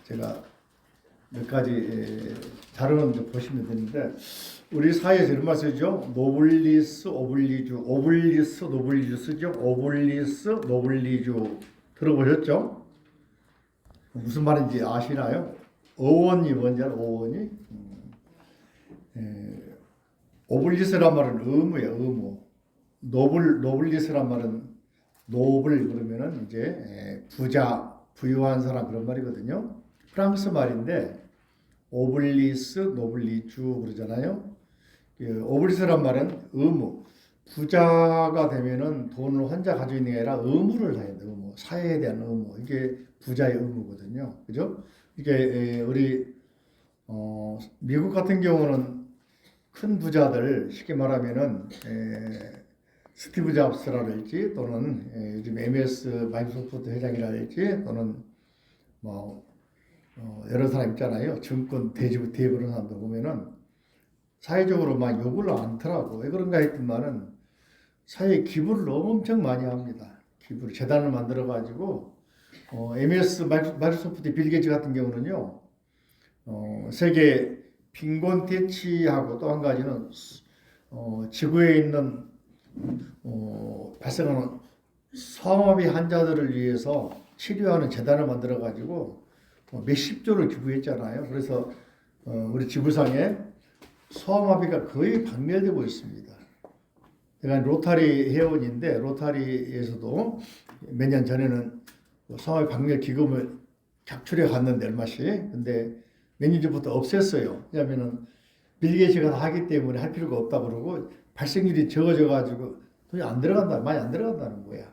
제가 몇 가지 자료는 좀 보시면 되는데, 우리 사회에서 이런 말 쓰죠. 노블리스 오블리주, 오블리스 노블리주 쓰죠. 오블리스 노블리주 들어보셨죠? 무슨 말인지 아시나요? 어원이 뭔지 알아요? 어원이? 오블리스란 말은 의무예요. 의무. 노블리스란 말은 노블 그러면은 이제 부자, 부유한 사람 그런 말이거든요. 프랑스 말인데 오블리스 노블리주 그러잖아요. 오블리스란 말은 의무. 부자가 되면은 돈을 혼자 가지고 있는 게 아니라 의무를 해야 돼. 의무. 사회에 대한 의무. 이게 부자의 의무거든요. 그죠? 이게 우리 미국 같은 경우는 큰 부자들 쉽게 말하면은 스티브 잡스라든지 또는 요즘 MS 마이크로소프트 회장이라든지 또는 뭐 여러 사람 있잖아요. 증권 대부 그런 사람들 보면은 사회적으로 막 욕을 않더라고. 왜 그런가 했더만은 사회에 기부를 엄청 많이 합니다. 기부를 재단을 만들어 가지고 MS 마이크로소프트 빌 게이츠 같은 경우는요. 세계 빈곤 퇴치하고 또 한 가지는 지구에 있는 발생하는 성마비 환자들을 위해서 치료하는 재단을 만들어 가지고 몇십 조를 기부했잖아요. 그래서 우리 지구상에 소아마비가 거의 박멸되고 있습니다. 제가 로타리 회원인데 로타리에서도 몇 년 전에는 소아마비 박멸 기금을 작출해 갔는데 얼마씩. 근데 몇 년 전부터 없앴어요. 왜냐하면은 빌 게이츠가 다 하기 때문에 할 필요가 없다 그러고 발생률이 적어져 가지고 돈이 안 들어간다, 많이 안 들어간다는 거야.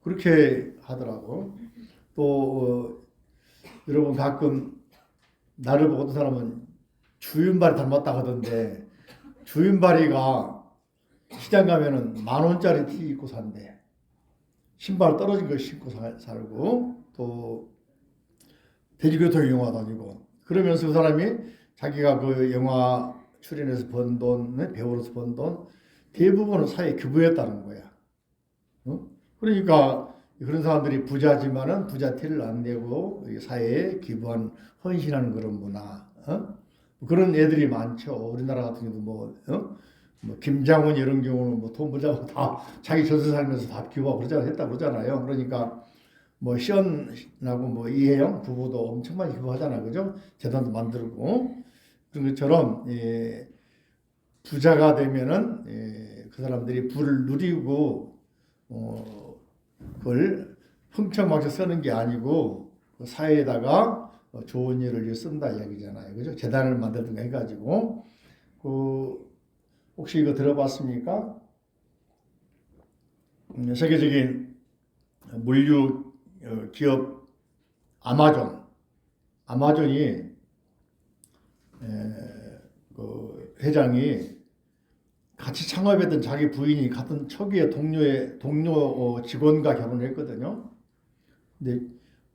그렇게 하더라고. 또 여러분 가끔 나를 보고 어떤 사람은 주윤발이 닮았다 하던데, 주윤발이가 시장 가면은 10,000원짜리 티 입고 산대. 신발 떨어진 거 신고 살고, 또 대중교통 이용하 다니고. 그러면서 그 사람이 자기가 그 영화 출연해서 번 돈, 배우로서 번 돈 대부분은 사회에 기부했다는 거야. 그러니까 그런 사람들이 부자지만은 부자 티를 안 내고 사회에 기부한 헌신하는 그런 문화. 그런 애들이 많죠. 우리나라 같은 경우도 뭐 김장훈 이런 경우는 뭐 돈 벌자고 다 자기 전세 살면서 다 기부하고 했다 그러잖아요. 그러니까 뭐 시연하고 뭐 이혜영 부부도 엄청 많이 기부하잖아요. 그죠? 재단도 만들고. 그런 것처럼 부자가 되면은 그 사람들이 부를 누리고 그걸 흥청망청 쓰는 게 아니고 그 사회에다가 좋은 일을 위해 쓴다 이야기잖아요. 그죠? 재단을 만들든가 해가지고 혹시 이거 들어봤습니까? 세계적인 물류 기업 아마존이 그 회장이 같이 창업했던 자기 부인이 같은 초기의 동료 직원과 결혼했거든요. 근데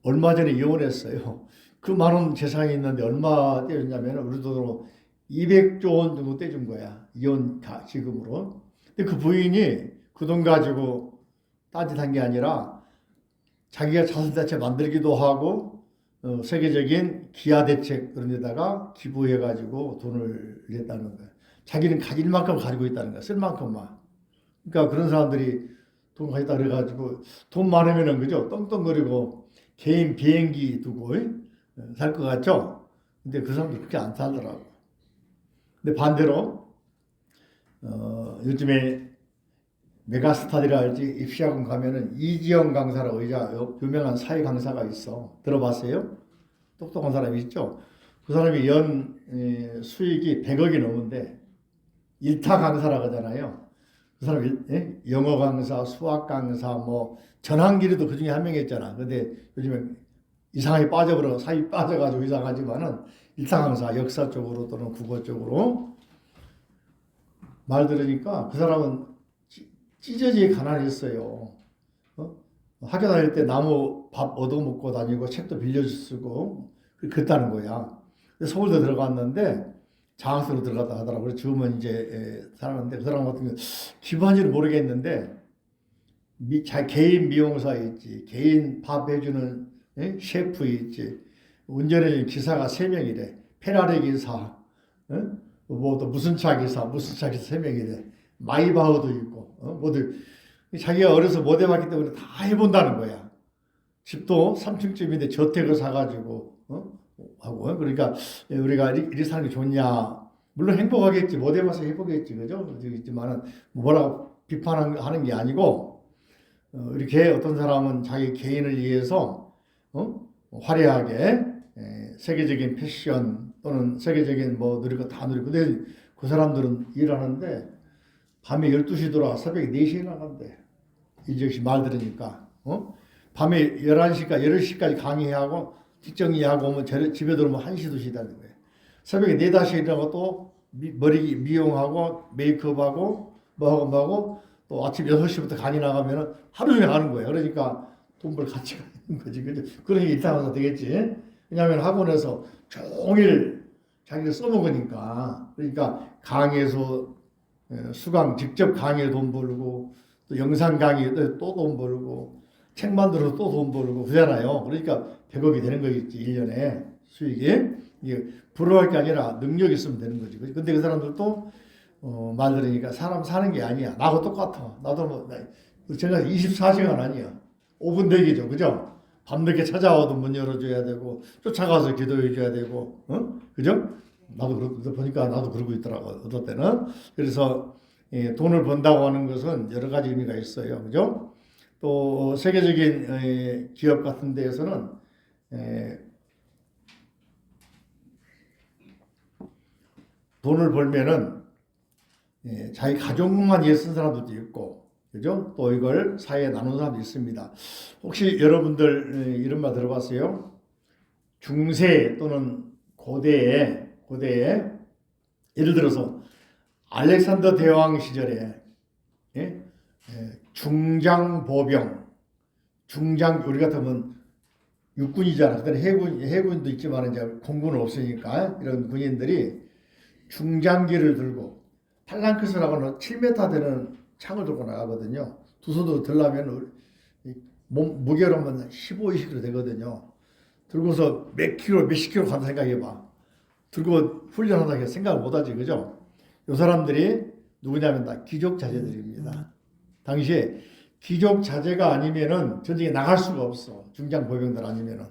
얼마 전에 이혼했어요. 그 많은 재산이 있는데 얼마 떼줬냐면 우리 돈으로 200조 원 정도 떼준 거야. 이혼 지금으로. 근데 그 부인이 그 돈 가지고 딴짓한 게 아니라 자기가 자선단체 만들기도 하고 세계적인 기아 대책 그런 데다가 기부해가지고 돈을 냈다는 거야. 자기는 가질 만큼 가지고 있다는 거야. 쓸 만큼만. 그러니까 그런 사람들이 돈 가지다 그래가지고 돈 많으면은 그죠? 떵떵거리고 개인 비행기 두고 살 것 같죠? 근데 그 사람들 그렇게 안 살더라고. 근데 반대로 요즘에 메가스타들이랄지 입시학원 가면은 이지영 강사라고 유명한 사회 강사가 있어. 들어봤어요? 똑똑한 사람이 있죠? 그 사람이 연 수익이 100억이 넘는데 일타 강사라고 하잖아요. 그 사람이 영어 강사, 수학 강사, 뭐 전환기리도 그 중에 한 명이었잖아. 근데 요즘에 이상하게 사입 빠져가지고 이상하지만은 일타 강사, 역사 쪽으로 또는 국어 쪽으로 말 들으니까 그 사람은 찢어지게 가난했어요. 학교 다닐 때 나무 밥 얻어먹고 다니고 책도 빌려서 쓰고 그랬다는 거야. 서울대 들어갔는데 장학생으로 들어갔다 하더라고요. 그래서 지금은 이제 살았는데 그 사람 같은 경우 기반지를 모르겠는데 개인 미용사 있지, 개인 밥 해주는 예? 셰프 있지. 운전해주는 기사가 3명이래. 페라리 기사, 뭐 또 무슨 차 기사, 무슨 차 기사 3명이래. 마이바흐도 있고, 모두 자기가 어려서 못 해봤기 때문에 다 해본다는 거야. 집도 3층집인데 저택을 사가지고, 하고, 그러니까 우리가 이리 사는 게 좋냐. 물론 행복하겠지. 못 해봐서 해보겠지. 그죠? 있지만은 뭐라고 비판하는 게 아니고, 이렇게 어떤 사람은 자기 개인을 위해서, 화려하게, 세계적인 패션 또는 세계적인 뭐 누리고 다 누리고. 근데 그 사람들은 일하는데 밤에 12시 돌아 새벽에 4시에 나간대. 이적시 말 들으니까. 밤에 11시까지, 10시까지 강의하고 뒷정리하고 오면 집에 들어오면 1시, 2시 되는 거예요. 새벽에 4, 5시에 일어나고 또 머리 미용하고 메이크업하고 뭐하고 또 아침 6시부터 강의 나가면 하루 종일 하는 거예요. 그러니까 돈 벌 가치가 있는 거지. 그러니 일상화가 되겠지. 왜냐하면 학원에서 종일 자기가 써먹으니까. 그러니까 강의에서 수강 직접 강의에 돈 벌고 또 영상 강의에 또 돈 벌고 책 만들어서 또 돈 벌고 그러잖아요. 그러니까 100억이 되는 거겠지. 1년에 수익이. 이게 부러워할 게 아니라 능력이 있으면 되는 거지. 근데 그 사람들도 말 들으니까 사람 사는 게 아니야. 나하고 똑같아. 나도 뭐 제가 24시간 아니야. 5분 대기죠. 그죠? 밤늦게 찾아와도 문 열어줘야 되고 쫓아가서 기도해줘야 되고, 그죠? 나도 보니까 나도 그러고 있더라고. 어떤 때는. 그래서 돈을 번다고 하는 것은 여러 가지 의미가 있어요. 그죠? 또 세계적인 기업 같은 데에서는 돈을 벌면은 자기 가족만 위해 쓴 사람들도 있고, 그죠? 또 이걸 사회에 나누는 사람도 있습니다. 혹시 여러분들 이런 말 들어봤어요? 중세 또는 고대에 예를 들어서 알렉산더 대왕 시절에 중장보병, 우리 같으면 육군이잖아. 그때는 해군도 있지만 이제 공군은 없으니까 이런 군인들이 중장기를 들고 팔랑크스라고는 7m 되는 창을 들고 나가거든요. 두 손으로 들려면 무게로만 15, 20kg 되거든요. 들고서 몇십 킬로 간다 생각해봐. 들고 훈련한다 생각을 못하지, 그죠? 이 사람들이 누구냐면 다 귀족 자제들입니다. 당시에 귀족 자제가 아니면은 전쟁에 나갈 수가 없어. 중장 보병들 아니면은.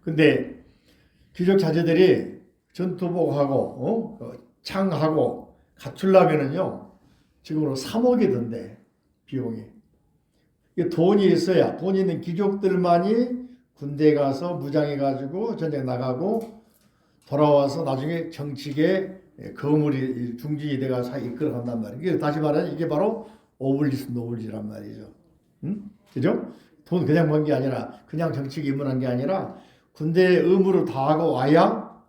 근데 귀족 자제들이 전투복하고 창하고 갖추려면은요 지금으로 3억이 든대. 비용이. 돈이 있어야, 돈 있는 귀족들만이 군대 가서 무장해가지고 전쟁 나가고 돌아와서 나중에 정치계 거물이 중진이 돼가 이끌어간단 말이에요. 다시 말하면 이게 바로 오블리스 노블리란 말이죠. 그죠? 돈 그냥 번 게 아니라 그냥 정치계 입문한 게 아니라 군대의 의무를 다하고 와야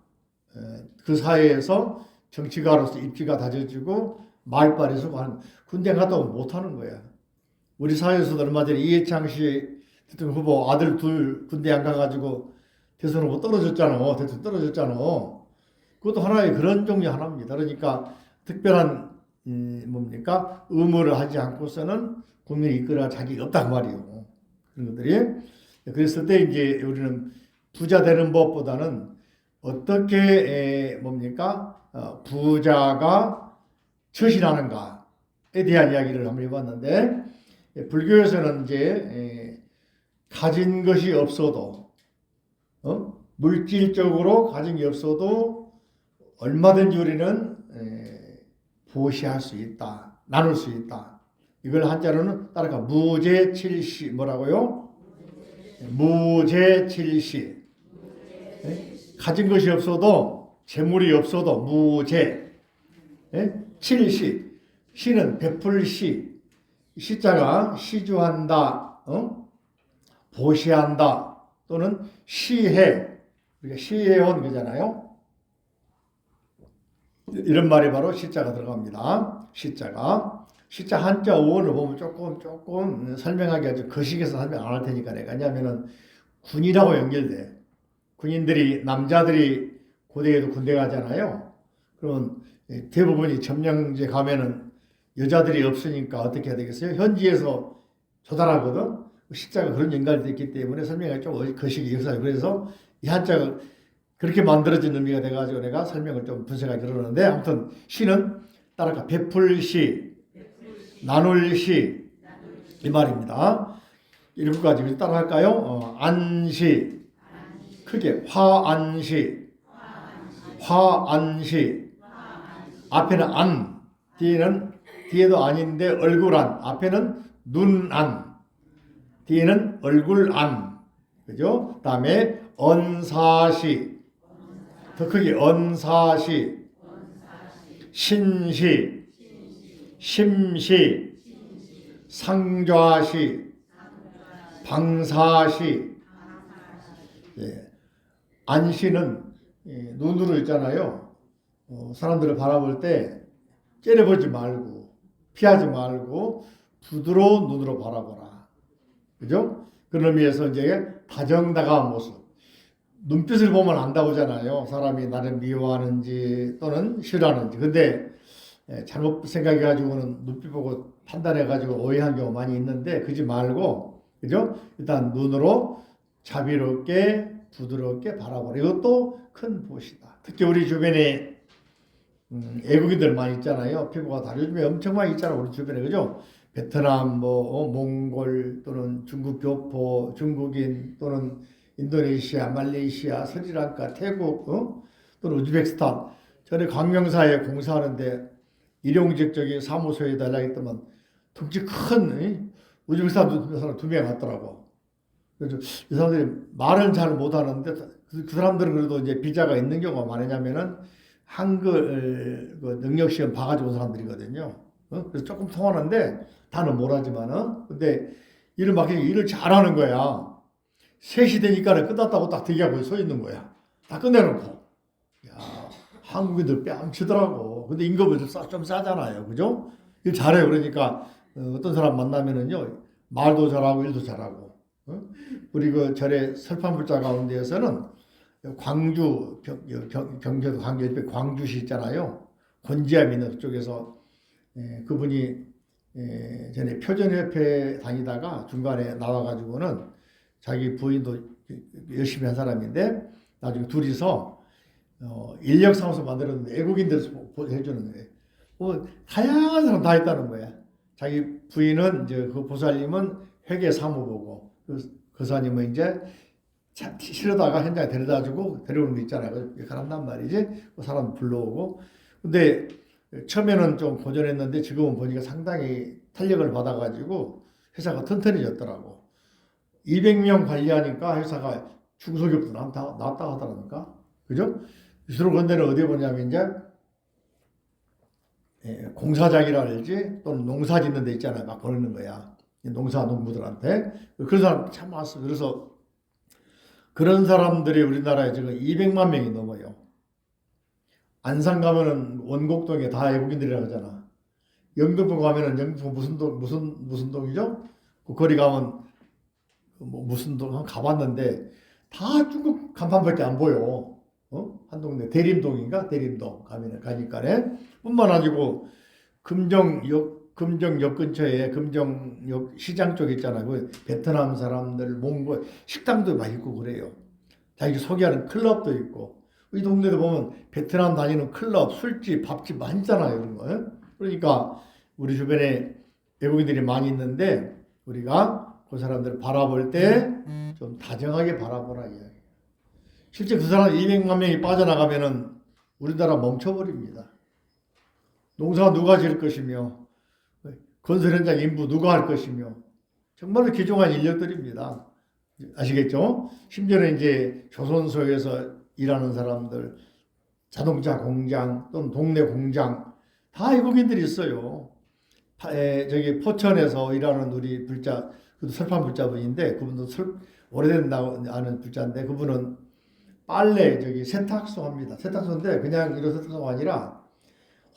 그 사회에서 정치가로서 입지가 다져지고 말빨에서 하는, 군대 갔다 오면 못하는 거야. 우리 사회에서도 얼마 전에 이해창 씨 대통령 후보 아들 둘 군대 안 가가지고 대선 후보 떨어졌잖아. 대통령 떨어졌잖아. 그것도 하나의 그런 종류 하나입니다. 그러니까 특별한 뭡니까? 의무를 하지 않고서는 국민이 이끌어 자격이 없다 그 말이에요. 그런 것들이. 그랬을 때 이제 우리는 부자 되는 법보다는 어떻게 뭡니까? 부자가 처신하는가에 대한 이야기를 한번 해봤는데, 불교에서는 이제 가진 것이 없어도 물질적으로 가진 게 없어도 얼마든지 우리는 보시할 수 있다, 나눌 수 있다. 이걸 한자로는 따라가 무제칠시. 뭐라고요? 무제칠시. 가진 것이 없어도, 재물이 없어도 무제. 칠시. 시는 베풀시. 시자가 시주한다, 보시한다, 또는 시해. 우리가 시해온 거잖아요. 이런 말이 바로 시자가 들어갑니다. 시자 한자 어원을 보면 조금 설명하기 아주 거시기해서 설명 안 할 테니까 내가. 왜냐하면은 군이라고 연결돼. 군인들이, 남자들이 고대에도 군대 가잖아요. 그러면 대부분이 점령제 가면은 여자들이 없으니까 어떻게 해야 되겠어요? 현지에서 조달하거든. 시자가 그런 연관이 있기 때문에 설명이 좀 거시기 역사죠. 그래서 이 한자가 그렇게 만들어진 의미가 돼가지고 내가 설명을 좀 분석하기 그러는데, 아무튼 시는 따라가 베풀시, 나눌시 이 말입니다. 7가지 따라할까요? 안시, 크게 화안시, 화안시. 앞에는 안, 뒤에도 안인데 얼굴안, 앞에는 눈안, 뒤에는 얼굴안, 그죠? 다음에 언사시, 더 크게 언사시, 신시, 심시, 상좌시, 방사시. 예. 안시는 눈으로 있잖아요. 사람들을 바라볼 때 째려보지 말고 피하지 말고 부드러운 눈으로 바라보라. 그죠? 그런 의미에서 이제 다정다감한 모습. 눈빛을 보면 안다고잖아요. 사람이 나를 미워하는지 또는 싫어하는지. 근데 잘못 생각해가지고는 눈빛 보고 판단해가지고 오해한 경우 많이 있는데, 그러지 말고, 그죠? 일단 눈으로 자비롭게 부드럽게 바라보라. 이것도 큰 보시다. 특히 우리 주변에 애국인들 많이 있잖아요. 피부가 다 요즘에 엄청 많이 있잖아요. 우리 주변에, 그죠? 베트남, 몽골 또는 중국 교포, 중국인 또는 인도네시아, 말레이시아, 스리랑카, 태국, 또는 우즈베키스탄. 전에 광명사에 공사하는데 일용직 저기 사무소에 달라했더만 덩치 큰 우즈베키스탄 사람 2명 왔더라고. 그래서 이 사람들이 말은 잘 못하는데 그 사람들은 그래도 이제 비자가 있는 경우가 많으냐면은 한글 그 능력 시험 봐가지고 온 사람들이거든요. 그래서 조금 통하는데 다는 못하지만은, 근데 일을 맡기니까 일을 잘하는 거야. 3시 되니까는 끝났다고 딱 대기하고 서 있는 거야. 다 끝내놓고. 야, 한국인들 뺨치더라고. 근데 임금은 좀 싸잖아요. 그죠? 일 잘해요. 그러니까 어떤 사람 만나면은요, 말도 잘하고 일도 잘하고. 우리 그 절에 설판불자 가운데에서는 광주, 경기도 광주 옆에 광주시 있잖아요. 권지암 있는 쪽에서 그분이 전에 표전협회 다니다가 중간에 나와가지고는 자기 부인도 열심히 한 사람인데 나중에 둘이서 인력사무소 만들었는데 애국인들에서 해주는 거예요. 다양한 사람 다 있다는 거야. 자기 부인은 이제 그 보살님은 회계 사무보고, 그 사님은 이제 실어다가 현장에 데려다주고 데려오는 거 있잖아요. 그렇게 한단 말이지. 그 사람 불러오고. 근데 처음에는 좀 고전했는데 지금은 보니까 상당히 탄력을 받아가지고 회사가 튼튼해졌더라고. 200명 관리하니까 회사가 중소기업도 나왔다 하더라니까. 그죠? 주로 그런 데는 어디에 보냐면 이제 공사장이라 알지? 또는 농사 짓는 데 있잖아요. 막 보내는 거야. 농부들한테. 그런 사람 참 많았어. 그래서 그런 사람들이 우리나라에 지금 200만 명이 넘어요. 안산 가면은 원곡동에 다 외국인들이라고 하잖아. 영등포 가면은 영등포 무슨 동이죠? 그 거리 가면 무슨 동 가봤는데 다 중국 간판밖에 안 보여. 한 동네 대림동인가? 대림동 가니까네. 뿐만 아니고 금정역 근처에 금정역 시장 쪽 있잖아요. 그 베트남 사람들, 몽골 식당도 많이 있고 그래요. 자기 소개하는 클럽도 있고. 이 동네도 보면 베트남 다니는 클럽, 술집, 밥집 많잖아요. 이런 거. 그러니까 우리 주변에 외국인들이 많이 있는데 우리가 그 사람들을 바라볼 때 좀 다정하게 바라보라 이야기. 실제 그 사람 200만 명이 빠져나가면은 우리나라 멈춰버립니다. 농사 누가 지을 것이며 건설 현장 인부 누가 할 것이며 정말로 귀중한 인력들입니다. 아시겠죠? 심지어는 이제 조선소에서 일하는 사람들, 자동차 공장 또는 동네 공장 다 외국인들이 있어요. 저기 포천에서 일하는 우리 불자, 그도 설판 불자분인데 그분도 오래된다고 아는 불자인데 그분은 빨래 저기 세탁소 합니다. 세탁소인데 그냥 이런 세탁소가 아니라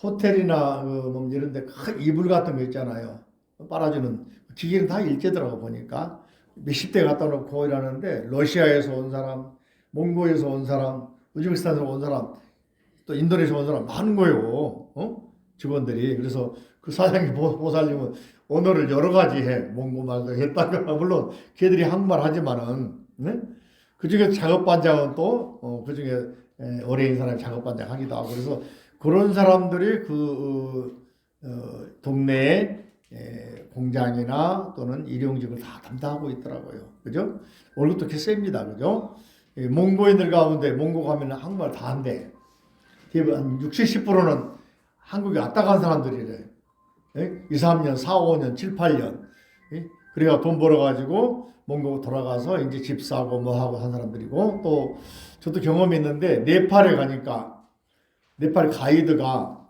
호텔이나 뭐 이런 데 큰 이불 같은 거 있잖아요. 빨아주는 기계는 다 일제더라고 보니까. 몇십 대 갖다 놓고 일하는데 러시아에서 온 사람, 몽고에서 온 사람, 우즈베키스탄에서 온 사람, 또 인도네시아 온 사람 많은 거예요. 직원들이. 그래서 그 사장님 보살님은 언어를 여러 가지 해. 몽고 말도 했다가 물론 걔들이 한국말 하지만은 네? 그중에 작업반장은 또 그중에 어려인 사람이 작업반장 하기도 하고 그래서 그런 사람들이 그 동네에 공장이나 또는 일용직을 다 담당하고 있더라고요. 그죠? 월급도 꽤 셉니다. 그죠? 몽고인들 가운데 몽고 가면 한국말 다 한대. 한 60, 70%는 한국에 왔다 간 사람들이래. 2, 3년, 4, 5년, 7, 8년. 그래가 돈 벌어가지고 몽고 돌아가서 이제 집 사고 뭐 하고 한 사람들이고 또 저도 경험이 있는데 네팔에 가니까 네팔 가이드가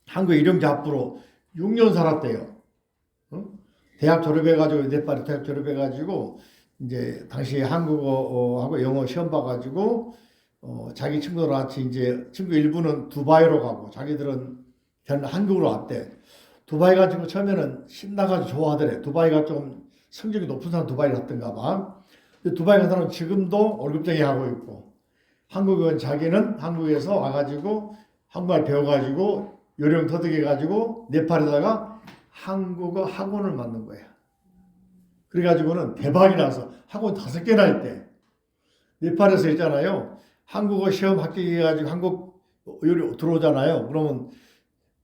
한국 일용직 앞으로 6년 살았대요. 대학 졸업해가지고 네팔에 대학 졸업해가지고 이제 당시에 한국어하고 영어 시험 봐가지고 자기 친구들 같이 이제 친구 일부는 두바이로 가고 자기들은 한국으로 왔대. 두바이 가지고 처음에는 신나가지고 좋아하더래. 두바이가 좀 성적이 높은 사람 두바이 갔던가 봐. 두바이 간 사람은 지금도 월급쟁이 하고 있고 한국은 자기는 한국에서 와가지고 한국말 배워가지고 요령 터득해가지고 네팔에다가 한국어 학원을 만든 거야. 그래가지고는 대박이 나서 학원 5개나 했대. 네팔에서 있잖아요. 한국어 시험 합격해가지고 한국 요리 들어오잖아요. 그러면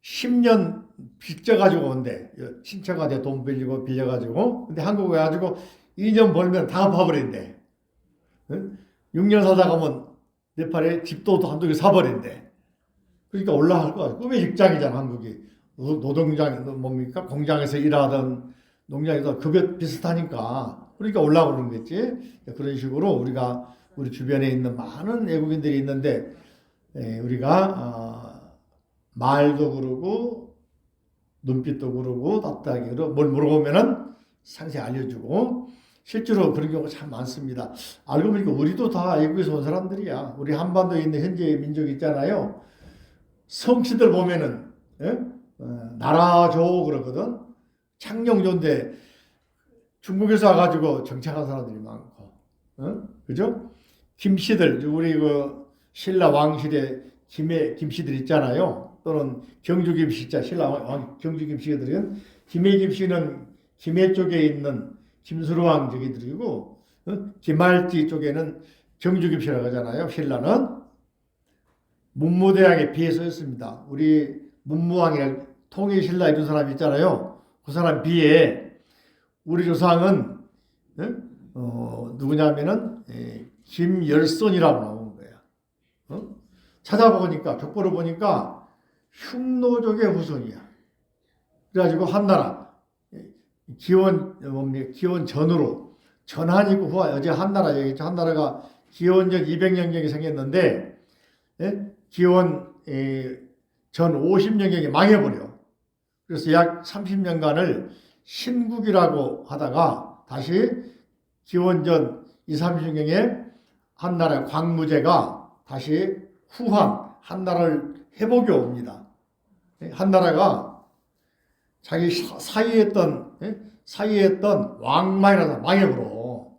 10년 빚져가지고 온대. 친척한테 돈 빌려가지고. 근데 한국에 가지고 2년 벌면 다 갚아버린대. 6년 살다 가면 네팔에 집도 한두 개 사버린대. 그러니까 올라갈 거야. 꿈의 직장이잖아, 한국이. 노동장, 뭡니까? 공장에서 일하던 농장에서 급여 비슷하니까. 그러니까 올라오는 거겠지. 그런 식으로 우리 주변에 있는 많은 외국인들이 있는데, 우리가, 말도 그러고, 눈빛도 그러고, 답답하게 그러고, 뭘 물어보면은 상세히 알려주고, 실제로 그런 경우가 참 많습니다. 알고 보니까 우리도 다 외국에서 온 사람들이야. 우리 한반도에 있는 현재 민족이 있잖아요. 성씨들 보면은, 나라조 그러거든. 창녕조인데 중국에서 와가지고 정착한 사람들이 많고, 그죠? 김씨들, 우리 그 신라 왕실의 김씨들 있잖아요. 또는 경주 김씨 있잖아. 신라 경주 김씨들은 김해 김씨는 김해 쪽에 있는 김수로왕 저기들이고, 김말지 쪽에는 경주 김씨라고 하잖아요. 신라는 문무대왕에 비해서였습니다. 우리 문무왕이랑 통일신라 이런 사람 있잖아요. 그 사람 비해 우리 조상은 누구냐면은 김열손이라고 나오는 거야. 찾아보니까 족보를 보니까 흉노족의 후손이야. 그래가지고 한나라 기원 전으로 전한이고 후한 어제 한나라 얘기했죠. 한나라가 기원 전 200년경에 생겼는데 기원 전 50년경에 망해버려. 그래서 약 30년간을 신국이라고 하다가 다시 기원 전 2, 30년경에 한나라 광무제가 다시 후한 한나라를 회복해 옵니다. 한나라가 자기 사이에 했던 왕망이라서 망해버려.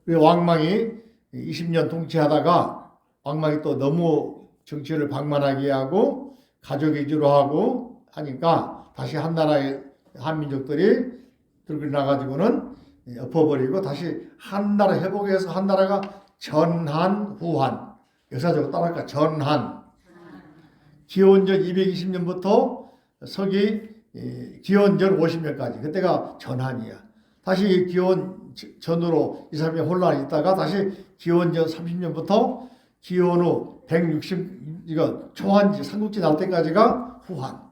왕망이 20년 통치하다가 왕망이 또 너무 정치를 방만하게 하고 가족 위주로 하고 하니까 다시 한나라의 한민족들이 들고 나가지고는 엎어버리고 다시 한나라 회복해서 한나라가 전한 후한 역사적으로 따라할까 전한 기원전 220년부터 서기 기원전 50년까지 그때가 전한이야. 다시 기원 전으로 2, 3년 혼란이 있다가 다시 기원전 30년부터 기원 후 160 이거 초한지 삼국지 날 때까지가 후한.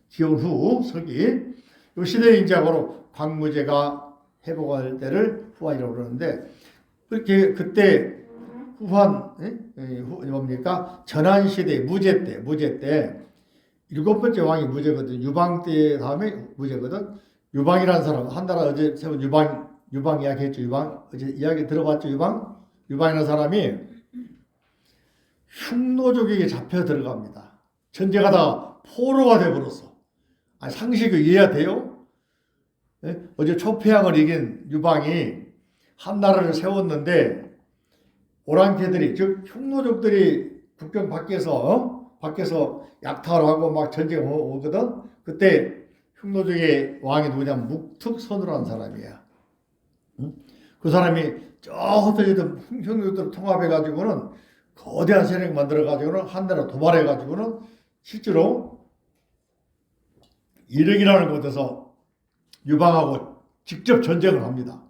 기원 후 서기 이 시대의 인자고로 광무제가 회복할 때를 후한이라고 그러는데 그렇게 그때 후한 뭡니까 전한 시대 무제 때 7번째 왕이 무제거든. 유방 때 다음에 무제거든. 유방이라는 사람 한나라 어제 세운 유방 이야기했죠. 유방 어제 이야기 들어봤죠. 유방이라는 사람이 흉노족에게 잡혀 들어갑니다. 전쟁가 다 포로가 돼버렸어. 아니, 상식을 이해해야 돼요? 어제 초패왕을 이긴 유방이 한나라를 세웠는데 오랑캐들이 즉 흉노족들이 국경 밖에서 밖에서 약탈을 하고 막 전쟁 오거든. 그때 흉노족의 왕이 누구냐면 묵특선우라는 사람이야. 응? 그 사람이 저 흩어지던 흉노족들을 통합해가지고는 거대한 세력 만들어가지고는 한나라 도발해가지고는 실제로 일행이라는 곳에서 유방하고 직접 전쟁을 합니다.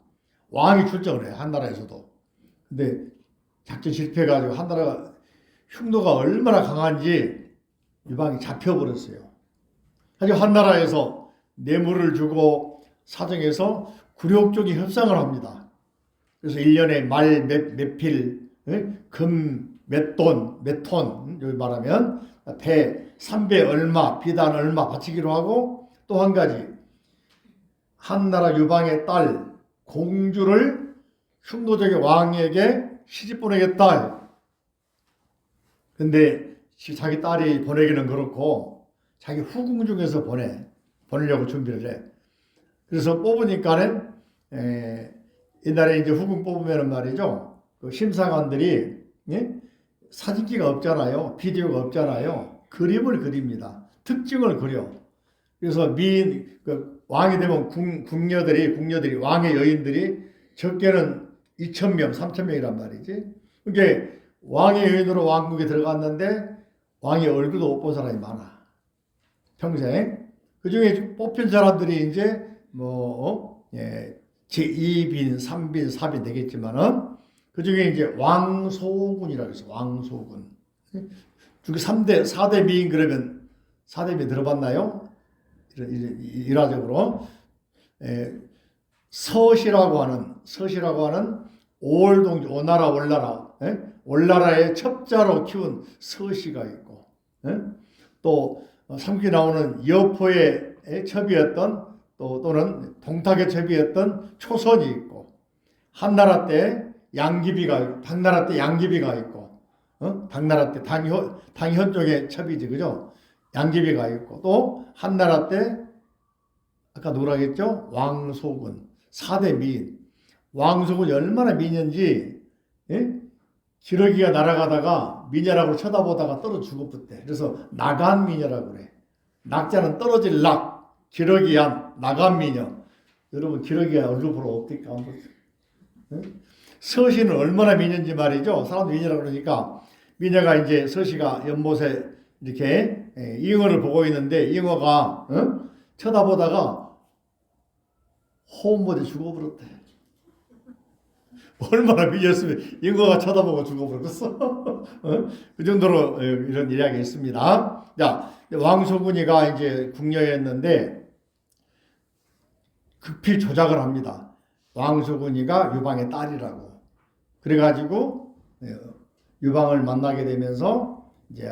왕이 출정을 해, 한나라에서도. 근데 작전 실패해가지고 한나라가 흉노가 얼마나 강한지 유방이 잡혀버렸어요. 하지만 한나라에서 뇌물을 주고 사정해서 굴욕 쪽이 협상을 합니다. 그래서 1년에 말 몇 필, 금 몇 돈, 몇 톤, 여기 말하면 배 3배 얼마, 비단 얼마 바치기로 하고 또 한 가지 한나라 유방의 딸 공주를 흉노족의 왕에게 시집 보내겠다. 근데 자기 딸이 보내기는 그렇고 자기 후궁 중에서 보내려고 준비를 해. 그래서 뽑으니까는 옛날에 이제 후궁 뽑으면 말이죠. 그 심사관들이 사진기가 없잖아요. 비디오가 없잖아요. 그림을 그립니다. 특징을 그려. 그래서 그 왕이 되면 궁녀들이 왕의 여인들이 적게는 2,000명, 3,000명이란 말이지. 그러니까 왕의 여인으로 왕국에 들어갔는데 왕의 얼굴도 못 본 사람이 많아. 평생. 그 중에 뽑힌 사람들이 이제 제2빈, 3빈, 4빈 되겠지만은 그 중에 이제 왕소군이라고 해서 왕소군. 중에 3대, 4대 미인 그러면 4대 미인 들어봤나요? 일화적으로. 서시라고 하는 오월동지, 오나라, 올나라의 첩자로 키운 서시가 있고, 또 삼기 나오는 여포의 첩이었던 또는 동탁의 첩이었던 초선이 있고, 한나라 때 당나라 때 양귀비가 있고, 당나라 때 당현 쪽의 첩이지, 그죠? 양귀비가 있고, 또 한나라 때 아까 누구라고 했죠? 왕소군, 4대 미인. 왕소군이 얼마나 미인인지, 기러기가 날아가다가 미녀라고 쳐다보다가 떨어져 죽었대. 그래서 나간 미녀라고 그래. 낙자는 떨어질 낙, 기러기야 나간 미녀. 여러분 기러기가 얼굴 보러 없니까? 서시는 얼마나 미녀인지 말이죠. 사람들 미녀라고 그러니까 미녀가 이제 서시가 연못에 이렇게 잉어를 보고 있는데 잉어가 쳐다보다가 호흡 못해 죽어버렸대. 얼마나 미쳤으면 잉어가 쳐다보고 죽어버렸어. 그 정도로 이런 이야기가 있습니다. 자, 왕소군이가 이제 궁녀였는데 급히 조작을 합니다. 왕소군이가 유방의 딸이라고. 그래가지고 유방을 만나게 되면서 이제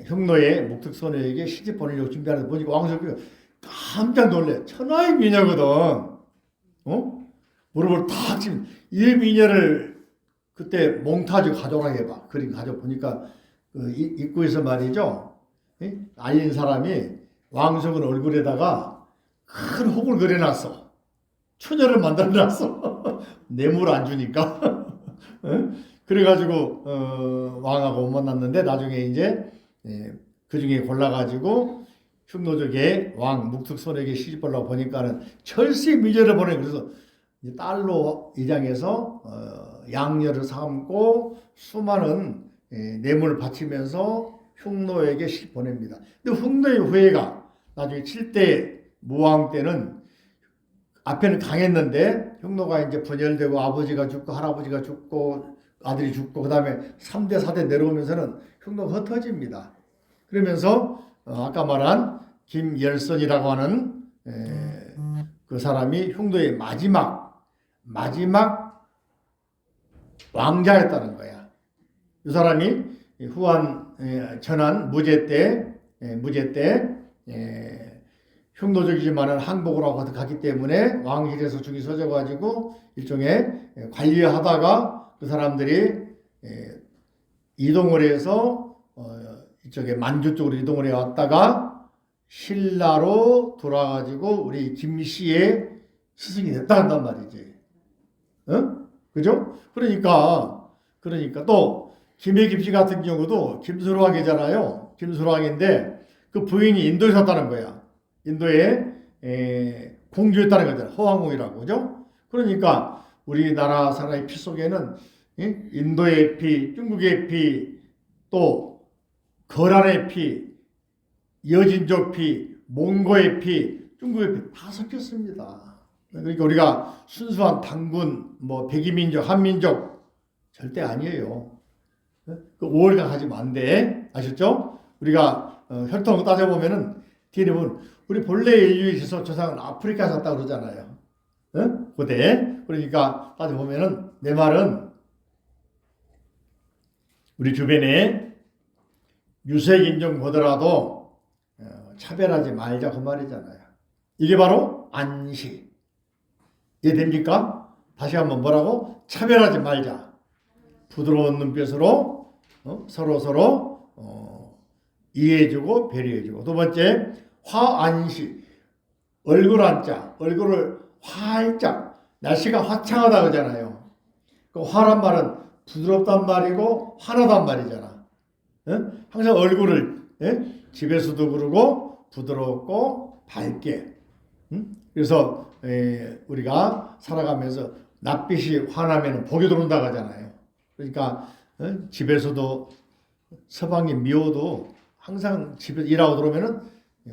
흉노의 묵특선우에게 시집 보내려고 준비하는데 보니까 왕소군이가 깜짝 놀래. 천하의 미녀거든. 무릎을 탁 치면 이 미녀를 그때 몽타주 가져오라고 해봐. 그림 가져 보니까 그 입구에서 말이죠. 알린 사람이 왕소군 얼굴에다가 큰 혹을 그려놨어. 처녀를 만들어놨어. 뇌물 안 주니까. 그래가지고 왕하고 못 만났는데 나중에 이제 그 중에 골라가지고 흉노족의 왕 묵특선우에게 시집 보려고 보니까는 철새 미녀를 보내. 그래서 딸로 입장해서 양녀를 삼고 수많은 뇌물을 바치면서 흉노에게 시집 보냅니다. 근데 흉노의 후예가 나중에 7대 무왕 때는 앞에는 강했는데 흉노가 이제 분열되고 아버지가 죽고 할아버지가 죽고 아들이 죽고 그 다음에 3대 4대 내려오면서는 흉노가 흩어집니다. 그러면서 아까 말한 김열선이라고 하는 그 사람이 흉노의 마지막 왕자였다는 거야. 이 사람이 전한 무제 때 흉노족이지만은 항복을 하고 갔기 때문에 왕실에서 중이 서져가지고 일종의 관리하다가 그 사람들이 이동을 해서 이쪽에 만주 쪽으로 이동을 해왔다가 신라로 돌아가지고 우리 김씨의 스승이 됐다 한단 말이지. 그죠? 그러니까 또 김혜김 씨 같은 경우도 김수로왕이잖아요. 김수로왕인데 그 부인이 인도에 샀다는 거야. 인도에 공주였다는 거잖아. 허황공이라고 그죠? 그러니까 우리나라 사람의 피 속에는 인도의 피, 중국의 피, 또 거란의 피, 여진족 피, 몽고의 피, 중국의 피 다 섞였습니다. 그러니까 우리가 순수한 당군, 뭐 백이민족, 한민족 절대 아니에요. 그 5월간 가지면 안 돼. 아셨죠? 우리가 혈통 따져보면은 뒤에 보면 우리 본래 인류의 조상은 아프리카 샀다고 그러잖아요. 고대. 그러니까 따져보면은 내 말은 우리 주변에 유색인종 보더라도 차별하지 말자 그 말이잖아요. 이게 바로 안시. 이해됩니까? 다시 한번 뭐라고? 차별하지 말자. 부드러운 눈빛으로 서로 이해해주고 배려해주고. 두 번째, 화안시. 얼굴 안자. 얼굴을 활짝. 날씨가 화창하다 그러잖아요. 그 화란 말은 부드럽단 말이고 화나단 말이잖아. 항상 얼굴을 집에서도 그러고 부드럽고 밝게. 그래서 우리가 살아가면서 낯빛이 화나면 복이 들어온다고 하잖아요. 그러니까 집에서도 서방이 미워도 항상 집에 일하고 들어오면은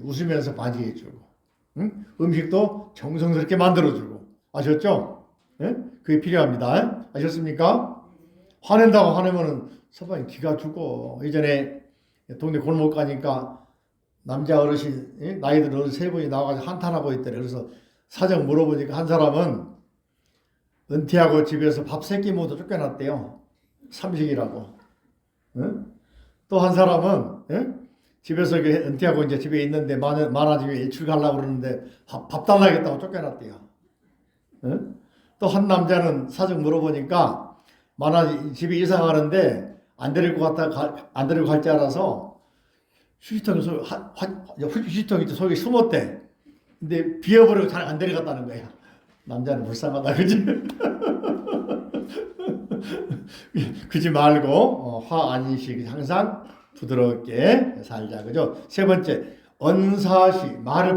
웃으면서 맞이해주고, 음식도 정성스럽게 만들어주고. 아셨죠? 그게 필요합니다. 아셨습니까? 화낸다고 화내면은 서방이 기가 죽어. 예전에 동네 골목 가니까 남자 어르신, 나이들 어르신 세 분이 나와가지고 한탄하고 있더래. 그래서 사정 물어보니까 한 사람은 은퇴하고 집에서 밥 세 끼 모두 쫓겨났대요. 삼식이라고. 또 한 사람은 집에서 은퇴하고 이제 집에 있는데 만화집에 일출 가려고 그러는데 밥 달라겠다고 쫓겨났대요. 또 한 남자는 사정 물어보니까 집에 이사 가는데 안 데리고 갈 줄 알아서 휴지통이 속에 숨었대. 근데 비어버리고 잘 안 데려갔다는 거야. 남자는 불쌍하다, 그지? 그지 말고 화안이식 항상 부드럽게 살자, 그죠? 세 번째, 언사시 말을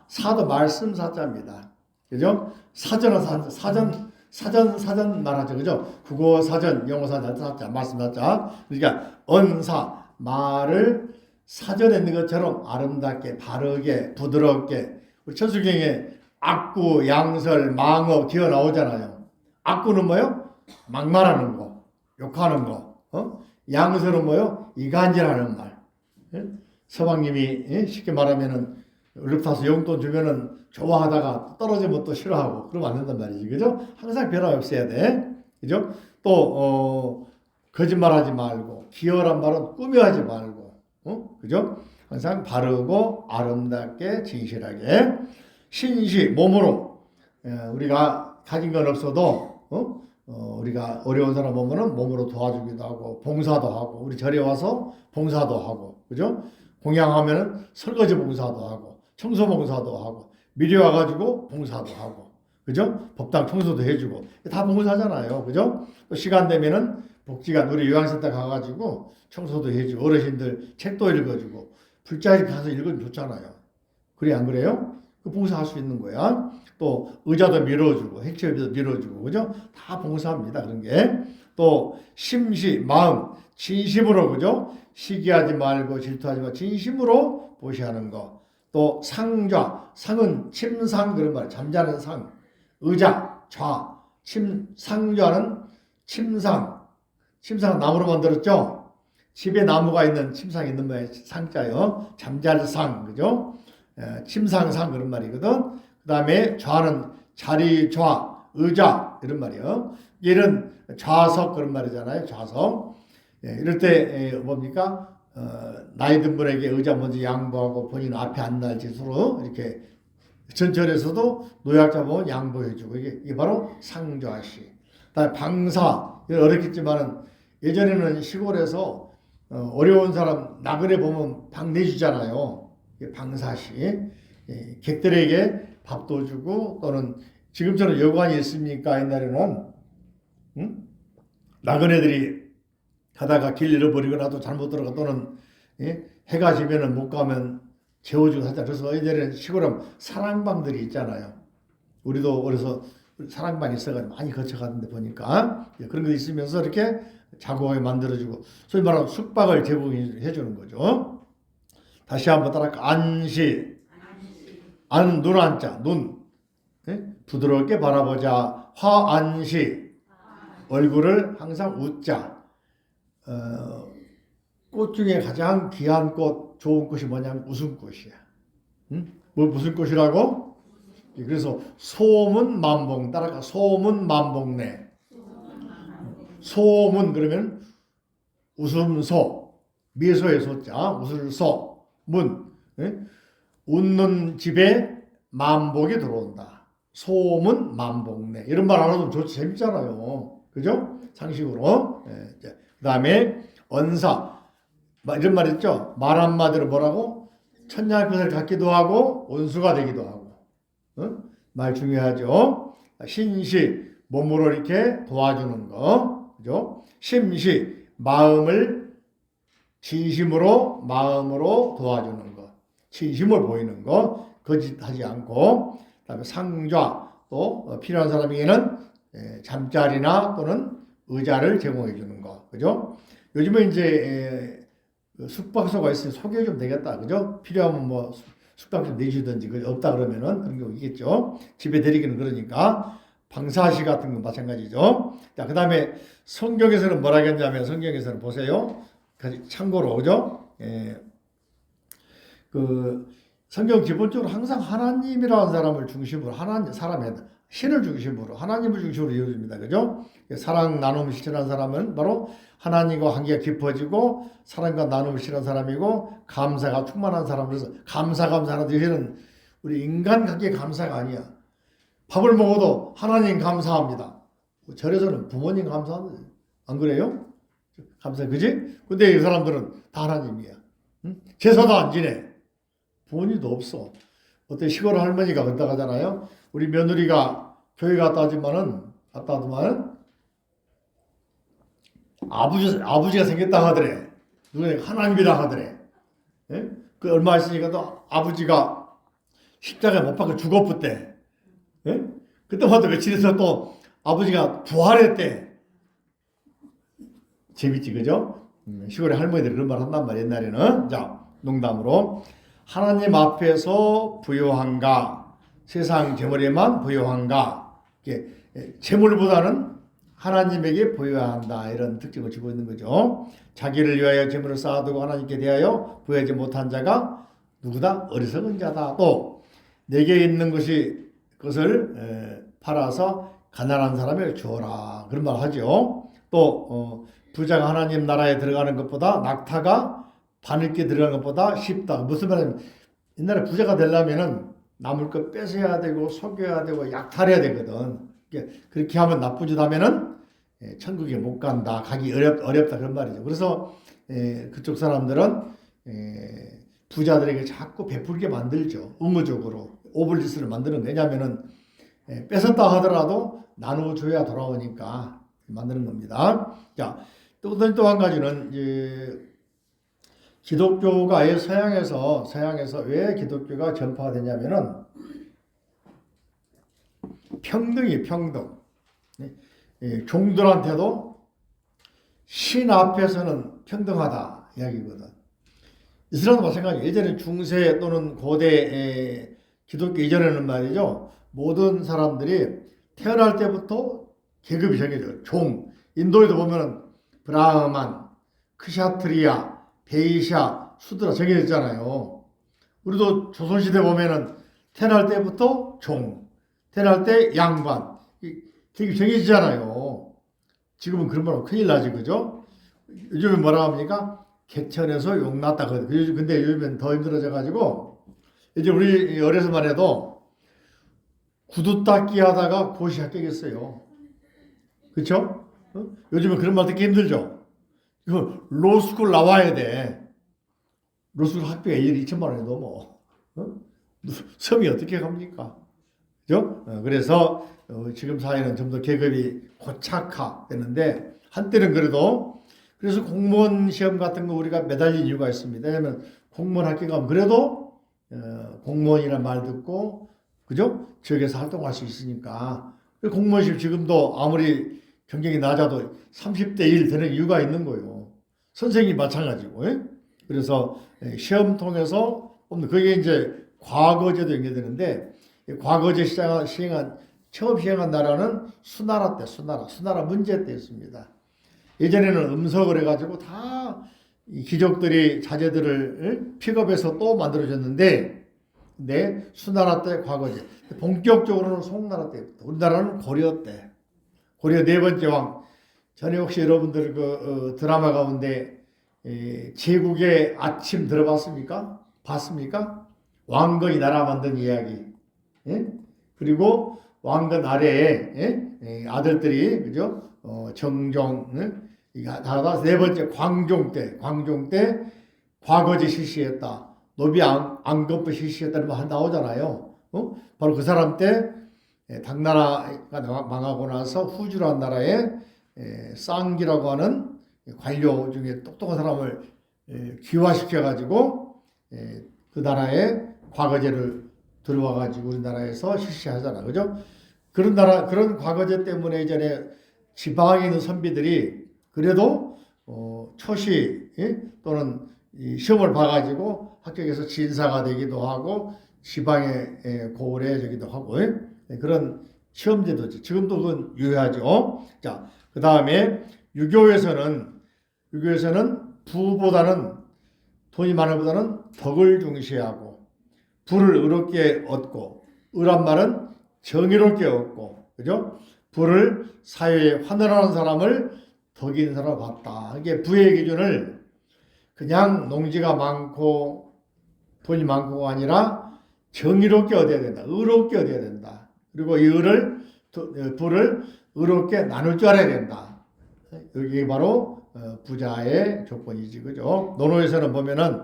사도 말씀 사자입니다, 그죠? 사전은 사전 말하죠, 그죠? 국어 사전, 영어 사전 사자, 말씀 사자. 그러니까 언사 말을 사전에 있는 것처럼 아름답게, 바르게, 부드럽게. 우리 천수경에 악구, 양설, 망어, 기어 나오잖아요. 악구는 뭐요? 막말하는 거, 욕하는 거. 양설은 뭐요? 이간질하는 말. 서방님이 쉽게 말하면은 얼룩타서 용돈 주면은 좋아하다가 떨어지면 또 싫어하고 그러면 안 된단 말이지, 그죠? 항상 변함없이 해야 돼, 그죠? 또 거짓말하지 말고 기어란 말은 꾸며하지 말고, 그죠? 항상 바르고 아름답게 진실하게. 신시 몸으로 우리가 가진 건 없어도 우리가 어려운 사람 보면은 몸으로 도와주기도 하고 봉사도 하고, 우리 절에 와서 봉사도 하고, 그죠? 공양하면은 설거지 봉사도 하고 청소 봉사도 하고 미리 와가지고 봉사도 하고, 그죠? 법당 청소도 해주고 다 봉사잖아요, 그죠? 또 시간 되면은 복지관 우리 요양센터 가가지고 청소도 해주고 어르신들 책도 읽어주고 불자리 가서 읽으면 좋잖아요. 그래 안 그래요? 그 봉사할 수 있는 거야. 또 의자도 밀어주고 핵체비도 밀어주고, 그죠? 다 봉사합니다, 그런 게. 또 심시 마음 진심으로, 그죠? 시기하지 말고 질투하지 말고 진심으로 보시하는 거. 또 상좌, 상은 침상 그런 말, 잠자는 상. 의자 좌, 상좌는 침상은 나무로 만들었죠. 집에 나무가 있는 침상이 있는 거예요. 상자요. 잠잘 상, 그죠? 침상상 그런 말이거든. 그 다음에 좌는 자리 좌, 의자 이런 말이요. 얘는 좌석 그런 말이잖아요. 좌석. 이럴 때 뭡니까? 나이 든 분에게 의자 먼저 양보하고 본인 앞에 앉는 짓으로 이렇게 전철에서도 노약자 보면 양보해주고, 이게 바로 상좌시. 그다음에 방사, 어렵겠지만은 예전에는 시골에서 어려운 사람 나그네 보면 방 내주잖아요. 방사시. 객들에게 밥도 주고, 또는 지금처럼 여관이 있습니까? 옛날에는 나그네들이 가다가 길 잃어버리거나 또 잘못 들어가 또는 예? 해가 지면은 못 가면 재워주고 하자. 그래서 예전에 시골에 사랑방들이 있잖아요. 우리도 그래서 사랑방 있어가지고 많이 거쳐가는데 보니까 예, 그런 거 있으면서 이렇게 자고하게 만들어주고 소위 말하는 숙박을 제공해 주는 거죠. 다시 한번 따라할까? 안시. 안, 눈 안자. 눈. 예? 부드럽게 바라보자. 화안시. 얼굴을 항상 웃자. 꽃 중에 가장 귀한 꽃, 좋은 꽃이 뭐냐면 웃음꽃이야. 응? 뭐 무슨 꽃이라고? 그래서 소문 만봉 따라가 소문 만봉네. 소문 그러면 웃음소 미소의 소자 웃을 소문 예? 웃는 집에 만복이 들어온다. 소문 만복네 이런 말 알아두면 좋지 재밌잖아요. 그죠? 상식으로. 예. 그 다음에 언사 이런 말 있죠. 말 한마디로 뭐라고? 천냥끝을 갖기도 하고 온수가 되기도 하고. 어? 말 중요하죠. 신시 몸으로 이렇게 도와주는 거. 그죠? 심시 마음을 진심으로 마음으로 도와주는 거. 진심을 보이는 거. 거짓하지 않고. 그다음에 상좌 또 필요한 사람에게는 잠자리나 또는 의자를 제공해 주는 거. 그죠? 요즘에 이제 숙박소가 있으니 소개해 주면 되겠다. 그죠? 필요하면 뭐 숙박 좀 내주든지 없다 그러면은 그런 경우 있겠죠. 집에 데리기는 그러니까 방사시 같은 건 마찬가지죠. 자, 그다음에 성경에서는 뭐라 했냐면 성경에서는 보세요. 참고로 그죠? 그 성경 기본적으로 항상 하나님이라는 사람을 중심으로 하나님 사람의 신을 중심으로 하나님을 중심으로 이루어집니다. 그죠? 사랑 나눔을 실천한 사람은 바로 하나님과 관계가 깊어지고 사랑과 나눔을 실천한 사람이고 감사가 충만한 사람. 그래서 감사하는 여기는 우리 인간 관계 감사가 아니야. 밥을 먹어도 하나님 감사합니다. 절에서는 부모님 감사합니다. 안 그래요? 감사, 그지? 근데 이 사람들은 다 하나님이야. 응? 제사도 안 지내. 부모님도 없어. 어때 시골 할머니가 그런다 하잖아요. 우리 며느리가 교회 갔다 하지만은 아버지가 생겼다 하더래. 누가 하나님이라 하더래. 예? 그 얼마 있으니까 또 아버지가 십자가에 못 박혀 죽었대. 예? 그때마다 며칠 있어 또 아버지가 부활했대. 재밌지, 그죠? 시골에 할머니들이 그런 말 한단 말이야, 옛날에는. 자, 농담으로. 하나님 앞에서 부요한가, 세상 재물에만 부요한가, 재물보다는 하나님에게 부여해야 한다. 이런 특징을 지고 있는 거죠. 자기를 위하여 재물을 쌓아두고 하나님께 대하여 부여하지 못한 자가 누구다? 어리석은 자다. 또 내게 있는 것을 팔아서 가난한 사람에게 주어라. 그런 말 하죠. 또 부자가 하나님 나라에 들어가는 것보다 낙타가 바늘게 들어가는 것보다 쉽다. 무슨 말이냐면 옛날에 부자가 되려면은 남을 것 뺏어야 되고 속여야 되고 약탈해야 되거든. 그렇게 하면 나쁜 짓 하면은 천국에 못 간다. 가기 어렵다. 그런 말이죠. 그래서 그쪽 사람들은 부자들에게 자꾸 베풀게 만들죠. 의무적으로 오블리스를 만드는 거예요. 왜냐하면은 뺏었다 하더라도 나눠줘야 돌아오니까 만드는 겁니다. 자, 또 한 가지는 이제 기독교가 아예 서양에서 왜 기독교가 전파가 되냐면은 평등이 평등. 종들한테도 신 앞에서는 평등하다 이야기거든. 이스라엘도 마찬가지. 예전에 중세 또는 고대 기독교 이전에는 말이죠. 모든 사람들이 태어날 때부터 계급이 정해져요. 종. 인도에도 보면은 브라흐만, 크샤트리아, 베이샤, 수드라 정해졌잖아요. 우리도 조선시대 보면은 태어날 때부터 종, 태어날 때 양반, 되게 정해지잖아요. 지금은 그런 말하면 큰일 나지, 그죠? 요즘에 뭐라 합니까? 개천에서 용났다. 근데 요즘엔 더 힘들어져가지고, 이제 우리 어려서만 해도 구두 닦기 하다가 고시 합격했어요. 그쵸? 요즘은 그런 말 듣기 힘들죠? 이거 로스쿨 나와야 돼. 로스쿨 학비가 1년 2천만 원이 넘어. 섬이 어떻게 갑니까? 그죠? 그래서 지금 사회는 좀 더 계급이 고착화되는데 한때는 그래도. 그래서 공무원 시험 같은 거 우리가 매달린 이유가 있습니다. 왜냐하면 공무원 학교 가면 그래도 공무원이라는 말 듣고, 그죠? 지역에서 활동할 수 있으니까. 공무원 시험 지금도 아무리 경쟁이 낮아도 30대 1 되는 이유가 있는 거예요. 선생님이 마찬가지고. 예? 그래서 시험 통해서 그게 이제 과거제도 연계되는데, 과거제 처음 시행한 나라는 수나라 때, 수나라 문제 때였습니다. 예전에는 음석을 해가지고 다 귀족들이 자제들을 픽업해서 또 만들어졌는데, 근데 수나라 때 과거제, 본격적으로는 송나라 때부터, 우리나라는 고려 때, 고려 네 번째 왕. 전에 혹시 여러분들 드라마 가운데 제국의 아침 들어봤습니까? 봤습니까? 왕건이 나라 만든 이야기. 예? 그리고 왕건 아래에 아들들이, 그죠? 정종, 다가 네 번째 광종 때 과거제 실시했다. 노비 안건부 실시했다는 말 나오잖아요. 바로 그 사람 때 당나라가 망하고 나서 후주라는 나라에 쌍기라고 하는 관료 중에 똑똑한 사람을 귀화시켜가지고 그 나라에 과거제를 들어와가지고 우리나라에서 실시하잖아, 그죠? 그런 과거제 때문에 예전에 지방에 있는 선비들이 그래도 초시 또는 시험을 봐가지고 합격해서 진사가 되기도 하고 지방의 고을에 되기도 하고 그런 시험제도지. 지금도 그건 유효하죠. 자, 그 다음에 유교에서는 부보다는 돈이 많은 보다는 덕을 중시하고 부를 의롭게 얻고, 의란 말은 정의롭게 얻고, 그죠? 부를 사회에 환원하는 사람을 덕이 있는 사람으로 봤다. 이게 부의 기준을 그냥 농지가 많고 돈이 많고가 아니라 정의롭게 얻어야 된다. 의롭게 얻어야 된다. 그리고 이 부를 의롭게 나눌 줄 알아야 된다. 이게 바로 부자의 조건이지, 그죠? 논어에서는 보면은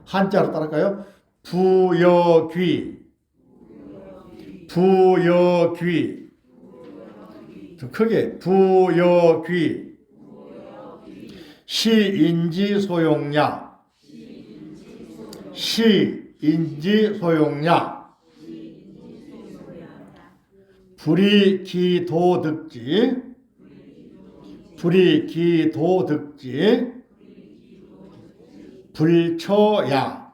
한자로 따를까요? 부여귀. 좀 크게 부여귀. 시인지소용야. 불이기도득지. 불처야.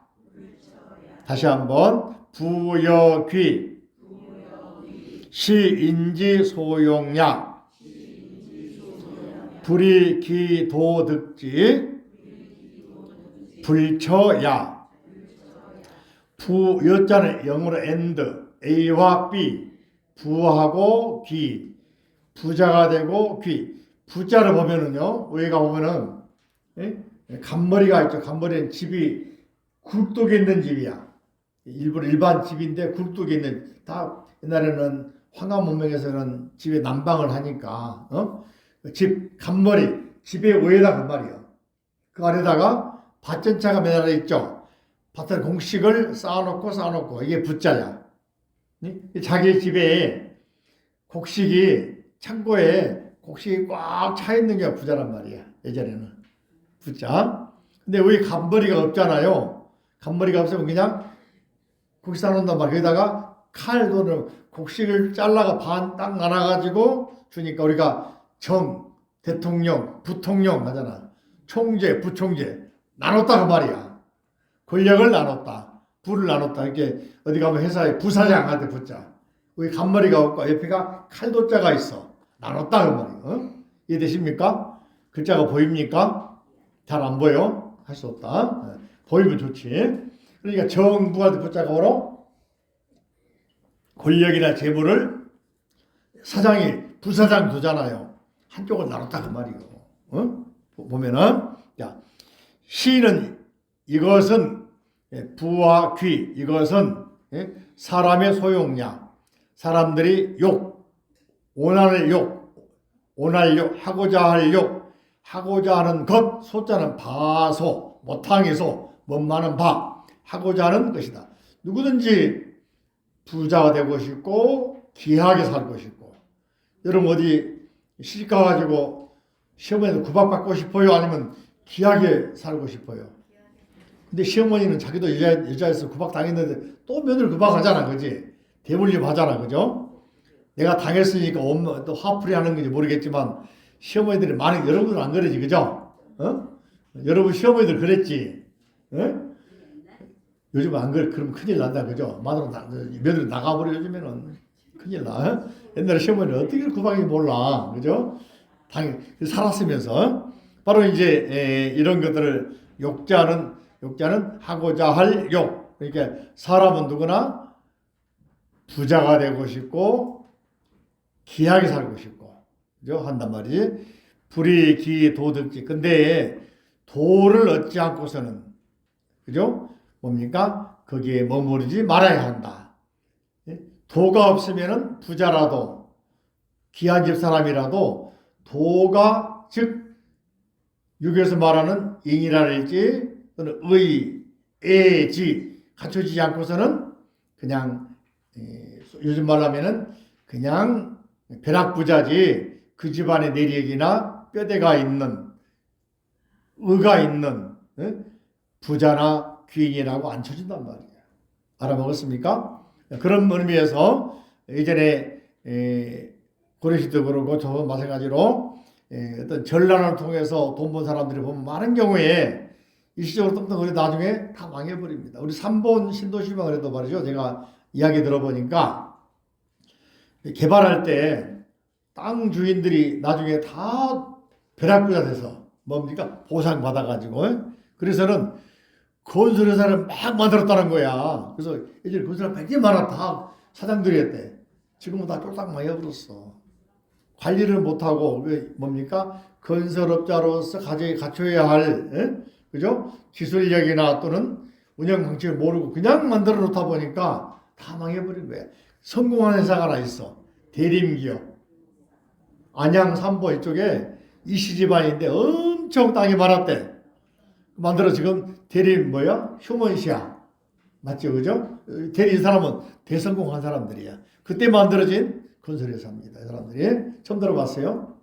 다시 한번 부여귀. 시인지소용야. 불이기도득지. 불처야. 여자는 영어로 and, A와 B, 부하고 귀, 부자가 되고 귀. 부자를 보면은요, 위에가 보면은 간머리가 있죠. 간머리는 집이 굴뚝에 있는 집이야. 일반 집인데 굴뚝에 있는, 다 옛날에는 황금 문명에서는 집에 난방을 하니까 집 간머리, 집의 위에다 그 말이야. 그 아래다가 밭전차가 매달려 있죠. 밭에 곡식을 쌓아놓고 이게 부자야. 자기 집에 창고에 곡식이 꽉 차 있는 게 부자란 말이야. 예전에는 부자. 근데 왜 간머리가 없잖아요. 간머리가 없으면 그냥 곡식 쌓아놓는단 말이야. 거기다가 칼도는 곡식을 잘라가 반 딱 나눠가지고 주니까 우리가 대통령, 부통령 하잖아. 총재, 부총재 나눴다 그 말이야. 권력을 나눴다. 부를 나눴다. 이렇게 어디 가면 회사에 부사장한테 붙자. 여기 간머리가 없고 옆에가 칼도자가 있어. 나눴다 그 말이야. 이해되십니까? 글자가 보입니까? 잘 안 보여? 할 수 없다. 보이면 좋지. 그러니까 정부한테 붙자가 바로 권력이나 재물을 부사장 두잖아요. 한쪽을 나눴다 그 말이고. 보면은, 자, 시는 이것은 부와 귀, 이것은 사람의 소용량, 사람들이 오날 하고자 하는 것, 소자는 바소, 모탕이소, 멋많은 바, 하고자 하는 것이다. 누구든지 부자가 되고 싶고 귀하게 살고 싶고, 여러분 어디 시집 가가지고 시어머니는 구박받고 싶어요? 아니면 귀하게 살고 싶어요? 근데 시어머니는 자기도 여자에서 구박당했는데 또 며느리 구박하잖아, 그지? 대물림하잖아, 그죠? 내가 당했으니까 또 화풀이 하는 건지 모르겠지만 시어머니들이 많이, 여러분은 안 그러지, 그죠? 여러분 시어머니들 그랬지? 요즘 안 그래, 그러면 큰일 난다, 그죠? 며느리 나가버려, 요즘에는. 큰일 나. 옛날에 시어머니는 어떻게 구박인지 몰라, 그죠? 살았으면서. 바로 이제, 이런 것들을 욕자는 하고자 할 욕. 그러니까 사람은 누구나 부자가 되고 싶고, 귀하게 살고 싶고, 그죠? 한단 말이지. 불의, 기, 도덕지. 근데 도를 얻지 않고서는, 그죠? 뭡니까? 거기에 머무르지 말아야 한다. 도가 없으면은 부자라도, 귀한 집 사람이라도 도가, 즉 육에서 말하는 인이랄지 또는 의, 애지 갖춰지지 않고서는 그냥 요즘 말로 하면은 그냥 벼락부자지, 그 집안의 내리액이나 뼈대가 있는, 의가 있는 부자나 귀인이라고 안 쳐준단 말이에요. 알아먹었습니까? 그런 의미에서 예전에 고려시대도 그렇고 저 마찬가지로 어떤 전란을 통해서 돈 번 사람들이 보면 많은 경우에 일시적으로 떵떵거리 나중에 다 망해버립니다. 우리 3본 신도시방 그래도 말이죠. 제가 이야기 들어보니까 개발할 때 땅 주인들이 나중에 다 벼락부자 돼서 뭡니까? 보상받아가지고 그래서는 건설회사를 막 만들었다는 거야. 그래서 예전에 건설회사 굉장히 많았다. 사장들이 했대. 지금은 다 쫄딱 망해버렸어. 관리를 못하고, 뭡니까? 건설업자로서 갖춰야 할, 그죠? 기술력이나 또는 운영 방식을 모르고 그냥 만들어 놓다 보니까 다 망해버린 거야. 성공한 회사가 하나 있어. 대림기업. 안양 삼보 이쪽에 이씨 집안인데 엄청 땅이 많았대. 만들어 지금 대림 휴먼시아. 맞죠? 그죠? 대리 이 사람은 대성공한 사람들이야. 그때 만들어진 건설회사입니다. 이 사람들이. 처음 들어봤어요?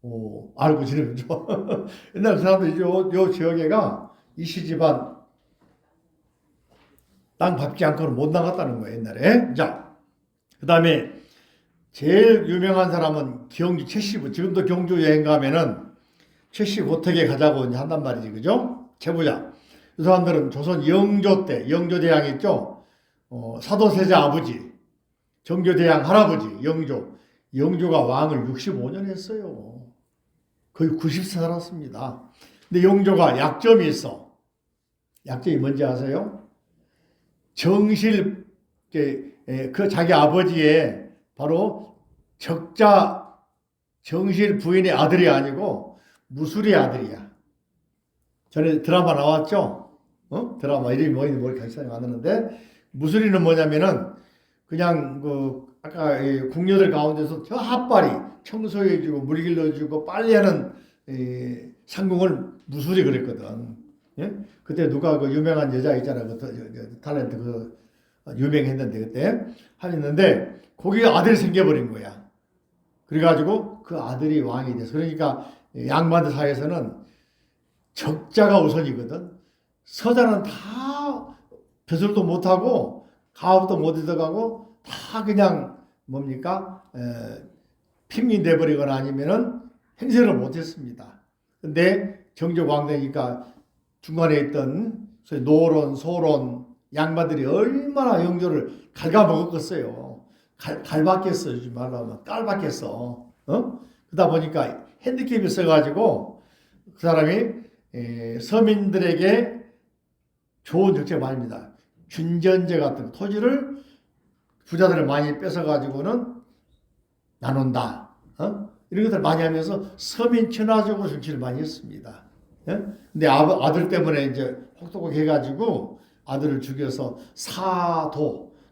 오, 알고 지내면 좋아. 옛날 그 사람들이 요 지역에가 이씨 집안 땅 밟지 않고는 못 나갔다는 거예요. 옛날에. 자, 그 다음에 제일 유명한 사람은 경주 최씨, 지금도 경주 여행 가면은 최씨 고택에 가자고 한단 말이지. 그죠? 제보자. 이 사람들은 조선 영조 때, 영조대왕 있죠? 사도세자 아버지, 정조대왕 할아버지, 영조가 왕을 65년 했어요. 거의 90세 살았습니다. 근데 영조가 약점이 있어. 약점이 뭔지 아세요? 정실, 그 자기 아버지의 바로 적자 정실 부인의 아들이 아니고 무술의 아들이야. 전에 드라마 나왔죠? 드라마 이름이 뭐인지 모르겠어요. 생각 안 나는데 무술이는 뭐냐면은 그냥 아까 궁녀들 가운데서 저 핫발이 청소해주고 물 길러주고 빨래하는 상궁을 무술이 그랬거든. 예? 그때 누가 그 유명한 여자 있잖아. 그 탤런트 유명했는데 그때 하였는데 거기 아들이 생겨버린 거야. 그래가지고 그 아들이 왕이 돼서 그러니까 양반들 사이에서는 적자가 우선이거든. 서자는 다 벼슬도 못하고 가업도 못 얻어가고 다 그냥 뭡니까? 핑계돼 버리거나 아니면은 행세를 못했습니다. 근데 정조광대니까 중간에 있던 소위 노론, 소론 양반들이 얼마나 영조를 갉아먹었겠어요. 갈박했어. 요즘 말로 하면 깔박했어. 그러다 보니까 핸디캡이 있어가지고 그 사람이 서민들에게 좋은 정책을 많이 합니다. 균전제 같은 토지를 부자들을 많이 뺏어가지고는 나눈다. 이런 것들 많이 하면서 서민 친화적으로 정치를 많이 했습니다. 근데 아들 때문에 이제 혹독하게 해가지고 아들을 죽여서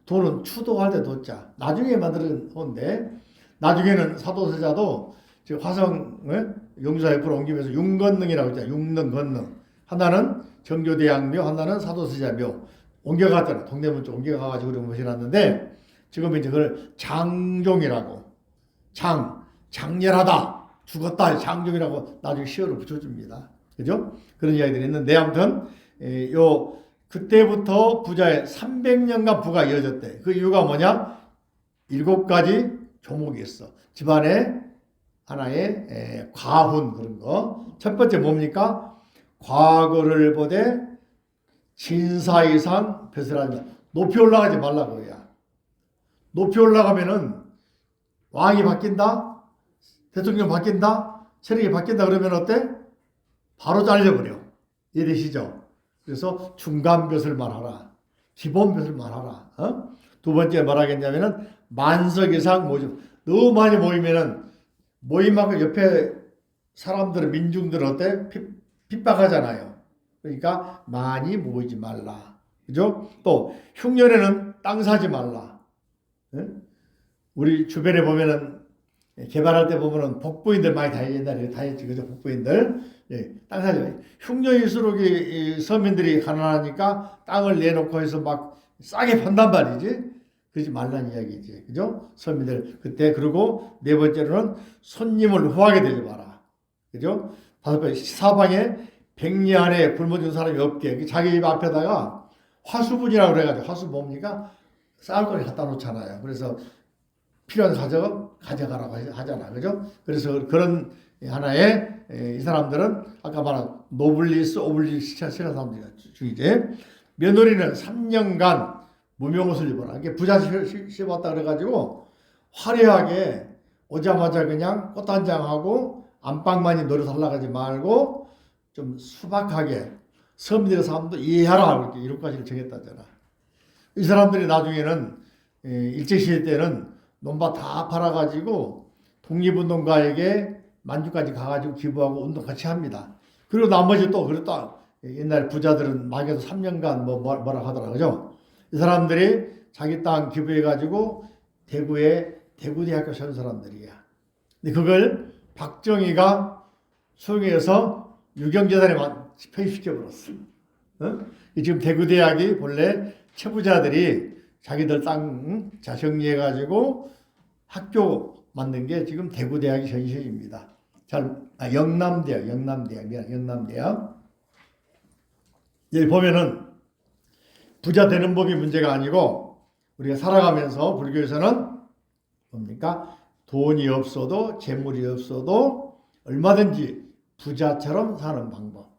도는 추도할 때 도자. 나중에 만드는 건데 나중에는 사도세자도 화성 용사 옆으로 옮기면서 윤건능이라고 있잖아요. 윤능, 건능. 하나는 정조대왕묘, 하나는 사도세자묘. 옮겨갔잖아요. 동대문 쪽 옮겨가가지고 그런 모셔놨는데 지금 이제 그걸 장종이라고 장렬하다. 죽었다 장정이라고 나중에 시어를 붙여줍니다. 그죠? 그런 이야기들이 있는데 아무튼 요 그때부터 부자의 300년간 부가 이어졌대. 그 이유가 뭐냐? 7가지 조목이 있어. 집안에 하나의 과훈 그런 거. 첫 번째 뭡니까? 과거를 보되 진사 이상 벼슬하지 마. 높이 올라가지 말라고요. 높이 올라가면은 왕이 바뀐다, 대통령 바뀐다, 세력이 바뀐다 그러면 어때? 바로 잘려버려. 이해되시죠? 그래서 중간 벼슬만 하라. 기본 벼슬만 하라. 두 번째 뭐라겠냐면은 만석 이상 모집. 너무 많이 모이면은 모임만큼 옆에 사람들은 민중들은 어때? 핍박하잖아요. 그러니까 많이 모이지 말라. 그죠? 또 흉년에는 땅 사지 말라. 우리 주변에 보면은 개발할 때 보면은 복부인들 많이 옛날에 다녔지. 그죠? 복부인들. 땅 사지 말라. 흉년일수록 이 서민들이 가난하니까 땅을 내놓고 해서 막 싸게 판단 말이지. 그러지 말라는 이야기지. 그죠? 서민들 그때. 그리고 네 번째로는 손님을 후하게 되지 마라. 그죠? 다섯 번째 사방에 백리 안에 굶어준 사람이 없게. 자기 집 앞에다가 화수분이라고 그래가지고 화수 뭡니까? 쌀거리 갖다 놓잖아요. 그래서 필요한 가져가라고 하잖아. 그죠? 그래서 그런 하나의 이 사람들은 아까 말한 노블리스, 오블리스 싫어하는 사람들 중이지. 며느리는 3년간 무명옷을 입어라. 이게 부자 씹었다 그래가지고 화려하게 오자마자 그냥 꽃단장하고 안방만이 노려 살라가지 말고 좀 수박하게 서민들의 삶도 이해하라. 이렇게 7가지를 정했다잖아. 이 사람들이 나중에는 일제시대 때는 논밭 다 팔아가지고 독립운동가에게 만주까지 가가지고 기부하고 운동 같이 합니다. 그리고 나머지 또 그랬다. 옛날 부자들은 막에도 3년간 뭐라 하더라. 그죠? 이 사람들이 자기 땅 기부해가지고 대구에 대구대학교 세운 사람들이야. 근데 그걸 박정희가 수용해서 유경재단에 폐입시켜버렸어. 지금 대구대학이 본래 체부자들이 자기들 땅 정리해가지고 학교 만든 게 지금 대구대학이 현실입니다. 영남대학. 여기 보면은 부자 되는 법이 문제가 아니고 우리가 살아가면서 불교에서는 뭡니까? 돈이 없어도 재물이 없어도 얼마든지 부자처럼 사는 방법.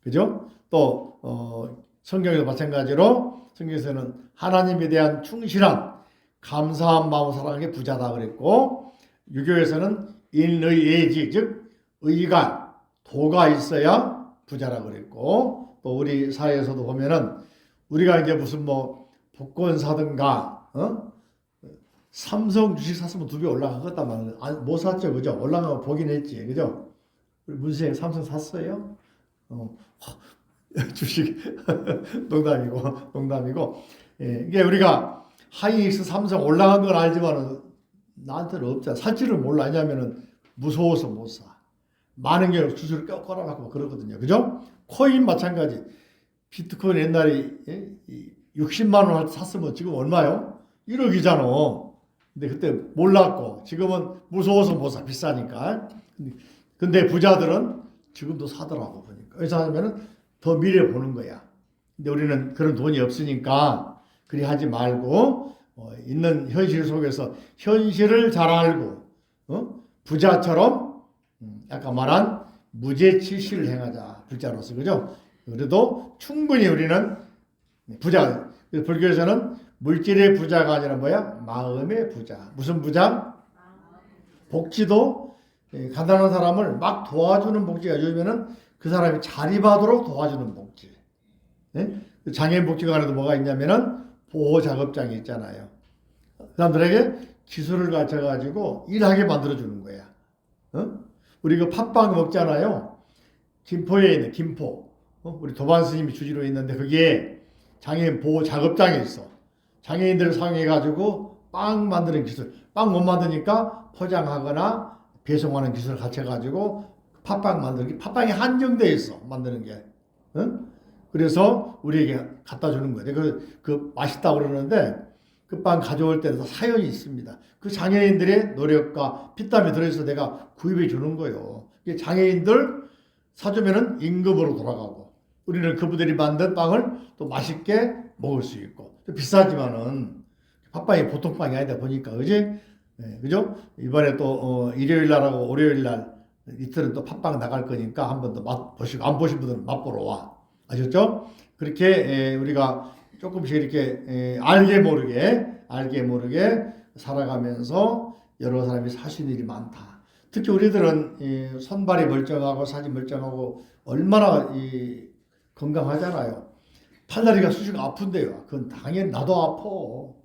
그죠? 또 성경에도 마찬가지로 성경에서는 하나님에 대한 충실한 감사한 마음을 사랑하는 게 부자다 그랬고, 유교에서는 인의예지 즉 의가 도가 있어야 부자라 그랬고, 또 우리 사회에서도 보면은 우리가 이제 무슨 복권 사든가 삼성 주식 샀으면 2배 올라가겠다만 못 샀죠. 그죠? 올라가면 보긴 했지. 그죠? 우리 문세 삼성 샀어요? 주식 농담이고 이게 우리가 하이닉스 삼성 올라간 건 알지만은 나한테는 없잖아. 살지를 몰라. 왜냐면은 무서워서 못 사. 많은 경우 주식을 껴꼬라박고 그러거든요. 그죠? 코인 마찬가지. 비트코인 옛날에 60만 원 샀으면 지금 얼마요? 1억이잖아. 근데 그때 몰랐고 지금은 무서워서 못 사. 비싸니까. 근데 부자들은 지금도 사더라고 보니까. 그래서 하면은 더 미래 보는 거야. 근데 우리는 그런 돈이 없으니까 그리 하지 말고 있는 현실 속에서 현실을 잘 알고 부자처럼 아까 말한 무죄치시를 행하자. 불자로서. 그죠? 그래도 충분히 우리는 부자. 불교에서는 물질의 부자가 아니라 뭐야? 마음의 부자. 무슨 부자? 복지도 가난한 사람을 막 도와주는 복지가 요즘에는 그 사람이 자립하도록 도와주는 복지. 장애인 복지관에도 뭐가 있냐면은 보호작업장이 있잖아요. 그 사람들에게 기술을 갖춰가지고 일하게 만들어주는 거야. 우리 그 팥빵 먹잖아요. 김포에 있는 김포. 우리 도반 스님이 주지로 있는데 거기에 장애인 보호작업장이 있어. 장애인들을 사용해가지고 빵 만드는 기술. 빵 못 만드니까 포장하거나 배송하는 기술을 갖춰가지고 팥빵 만들기. 팥빵이 한정되어 있어. 만드는 게. 그래서 우리에게 갖다 주는 거예요. 그 맛있다고 그러는데 그 그 빵 가져올 때도 사연이 있습니다. 그 장애인들의 노력과 피땀이 들어있어 내가 구입해 주는 거예요. 장애인들 사주면은 임금으로 돌아가고 우리는 그분들이 만든 빵을 또 맛있게 먹을 수 있고 또 비싸지만은 팥빵이 보통 빵이 아니다 보니까 그지? 네, 그죠? 이번에 또 일요일 날하고 월요일 날 이틀은 또 팥빵 나갈 거니까 한번 더 맛보시고 안 보신 분들은 맛보러 와. 아셨죠? 그렇게 우리가 조금씩 이렇게 알게 모르게 살아가면서 여러 사람이 사실 일이 많다. 특히 우리들은 손발이 멀쩡하고 사지 멀쩡하고 얼마나 건강하잖아요. 팔다리가 수시가 아픈데요. 그건 당연히 나도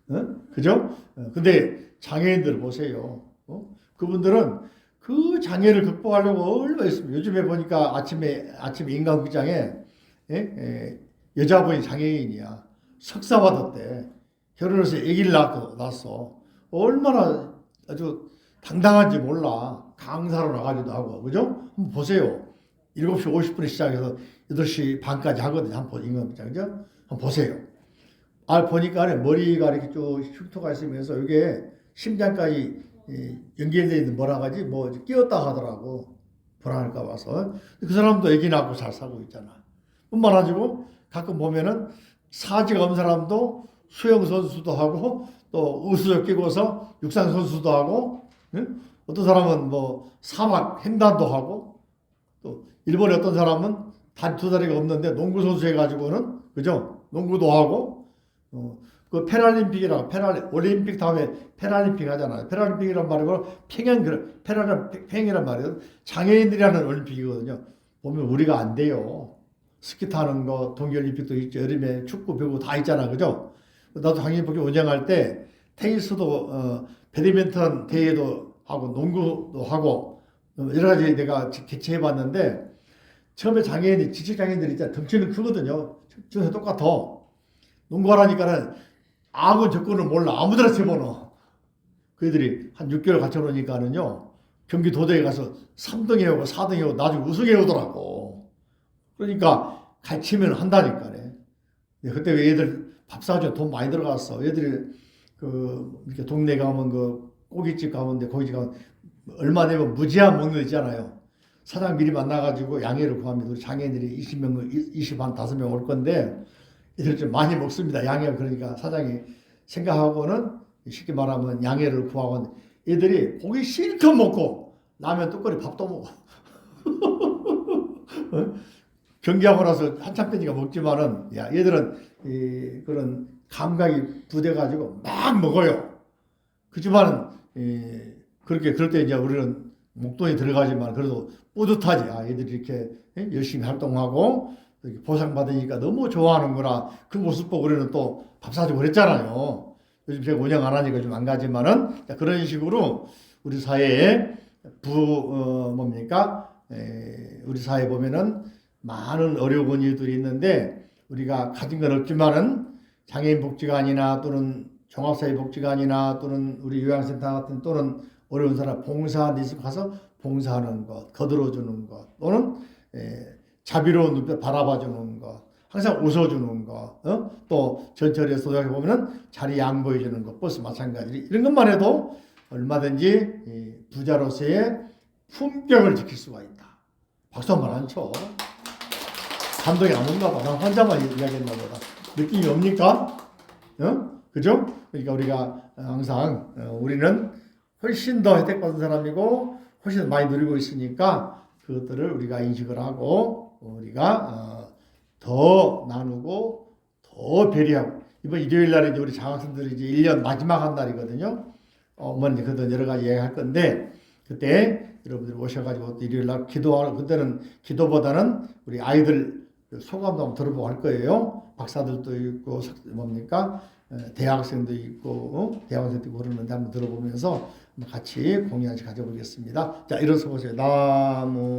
아파. 그죠? 근데 장애인들 보세요. 그분들은 그 장애를 극복하려고 얼마나 있습니다. 요즘에 보니까 아침에 인간극장에 여자분이 장애인이야. 석사 받았대. 결혼해서 아기를 낳았어. 얼마나 아주 당당한지 몰라. 강사로 나가기도 하고, 그죠? 한번 보세요. 7시 50분에 시작해서 8시 반까지 하거든요. 한번 인간극장, 그죠? 한번 보세요. 보니까 머리가 이렇게 쭉 흉터가 있으면서 이게 심장까지 연결되어 있는 뭐라 하지? 뭐 끼었다 하더라고. 불안할까 봐서. 그 사람도 아기 낳고 잘 살고 있잖아. 뿐만 아니고 가끔 보면은 사지가 없는 사람도 수영 선수도 하고 또 우수적 끼고서 육상 선수도 하고 어떤 사람은 뭐 사막 횡단도 하고 또 일본에 어떤 사람은 두 다리가 없는데 농구 선수 해가지고는 그죠? 농구도 하고 그 패럴림픽이라고 올림픽 다음에 패럴림픽 하잖아요. 패럴림픽이란 말이고 평양이란 말이에요. 장애인들이 하는 올림픽이거든요. 보면 우리가 안 돼요. 스키 타는 거, 동계올림픽도 있죠. 여름에 축구, 배구 다 있잖아. 그죠? 나도 장애인복지 운영할 때 테니스도, 배드민턴 대회도 하고, 농구도 하고, 여러 가지 내가 개최해 봤는데, 처음에 지적장애인들이 있잖아. 덩치는 크거든요. 저도 똑같아. 농구하라니까는 아군 조건을 몰라. 아무데나 집어넣어. 그 애들이 한 6개월 갖춰놓으니까는요, 경기도대회 가서 3등 해오고 4등 해오고 나중에 우승 해오더라고. 그러니까 가르치면 한다니까네. 그때 왜 애들 밥 사줘 돈 많이 들어갔어. 애들이 이렇게 동네 가면 고깃집 가면 고깃집 가면 얼마 내면 무제한 먹는 데 있잖아요. 사장 미리 만나가지고 양해를 구합니다. 우리 장애인들이 25명 올 건데 애들 좀 많이 먹습니다. 양해. 그러니까 사장이 생각하고는 쉽게 말하면 양해를 구하고 애들이 고기 실컷 먹고 라면 뚜껑에 밥도 먹어. 경기하고 나서 한참 빼니까 먹지만은 얘들은 그런 감각이 부대가지고 막 먹어요. 그렇지만은 그렇게 그럴 때 이제 우리는 목돈이 들어가지만 그래도 뿌듯하지. 얘들이 이렇게 열심히 활동하고 보상 받으니까 너무 좋아하는구나. 그 모습 보고 우리는 또 밥 사주고 그랬잖아요. 요즘 제가 운영 안 하니까 좀 안 가지만은 그런 식으로 우리 사회에 우리 사회에 보면은 많은 어려운 일들이 있는데 우리가 가진 건 없지만은 장애인 복지관이나 또는 종합사회복지관이나 또는 우리 요양센터 같은 또는 어려운 사람 봉사하는 데 가서 봉사하는 것, 거들어주는 것 또는 자비로운 눈빛 바라봐주는 것, 항상 웃어주는 것, 또 전철에서 보면은 자리 양보해주는 것, 버스 마찬가지 이런 것만 해도 얼마든지 부자로서의 품격을 지킬 수가 있다. 박수 한번 안 쳐. 감동이 안 온가 봐. 난 환자만 이야기했나 보다. 느낌이 옵니까? 그죠? 그러니까 우리가 항상 우리는 훨씬 더 혜택받은 사람이고 훨씬 더 많이 누리고 있으니까 그것들을 우리가 인식을 하고 우리가 더 나누고 더 배려하고 이번 일요일 날에 이제 우리 장학생들이 이제 1년 마지막 한 날이거든요. 어머니 그때 여러 가지 얘기할 건데 그때 여러분들 오셔가지고 일요일 날 기도하고 그때는 기도보다는 우리 아이들 소감도 한번 들어보고 할 거예요. 박사들도 있고 대학생도 있고 대학생도 있고 그러는데 한번 들어보면서 같이 공연 가져보겠습니다. 자 일어서 보세요. 나무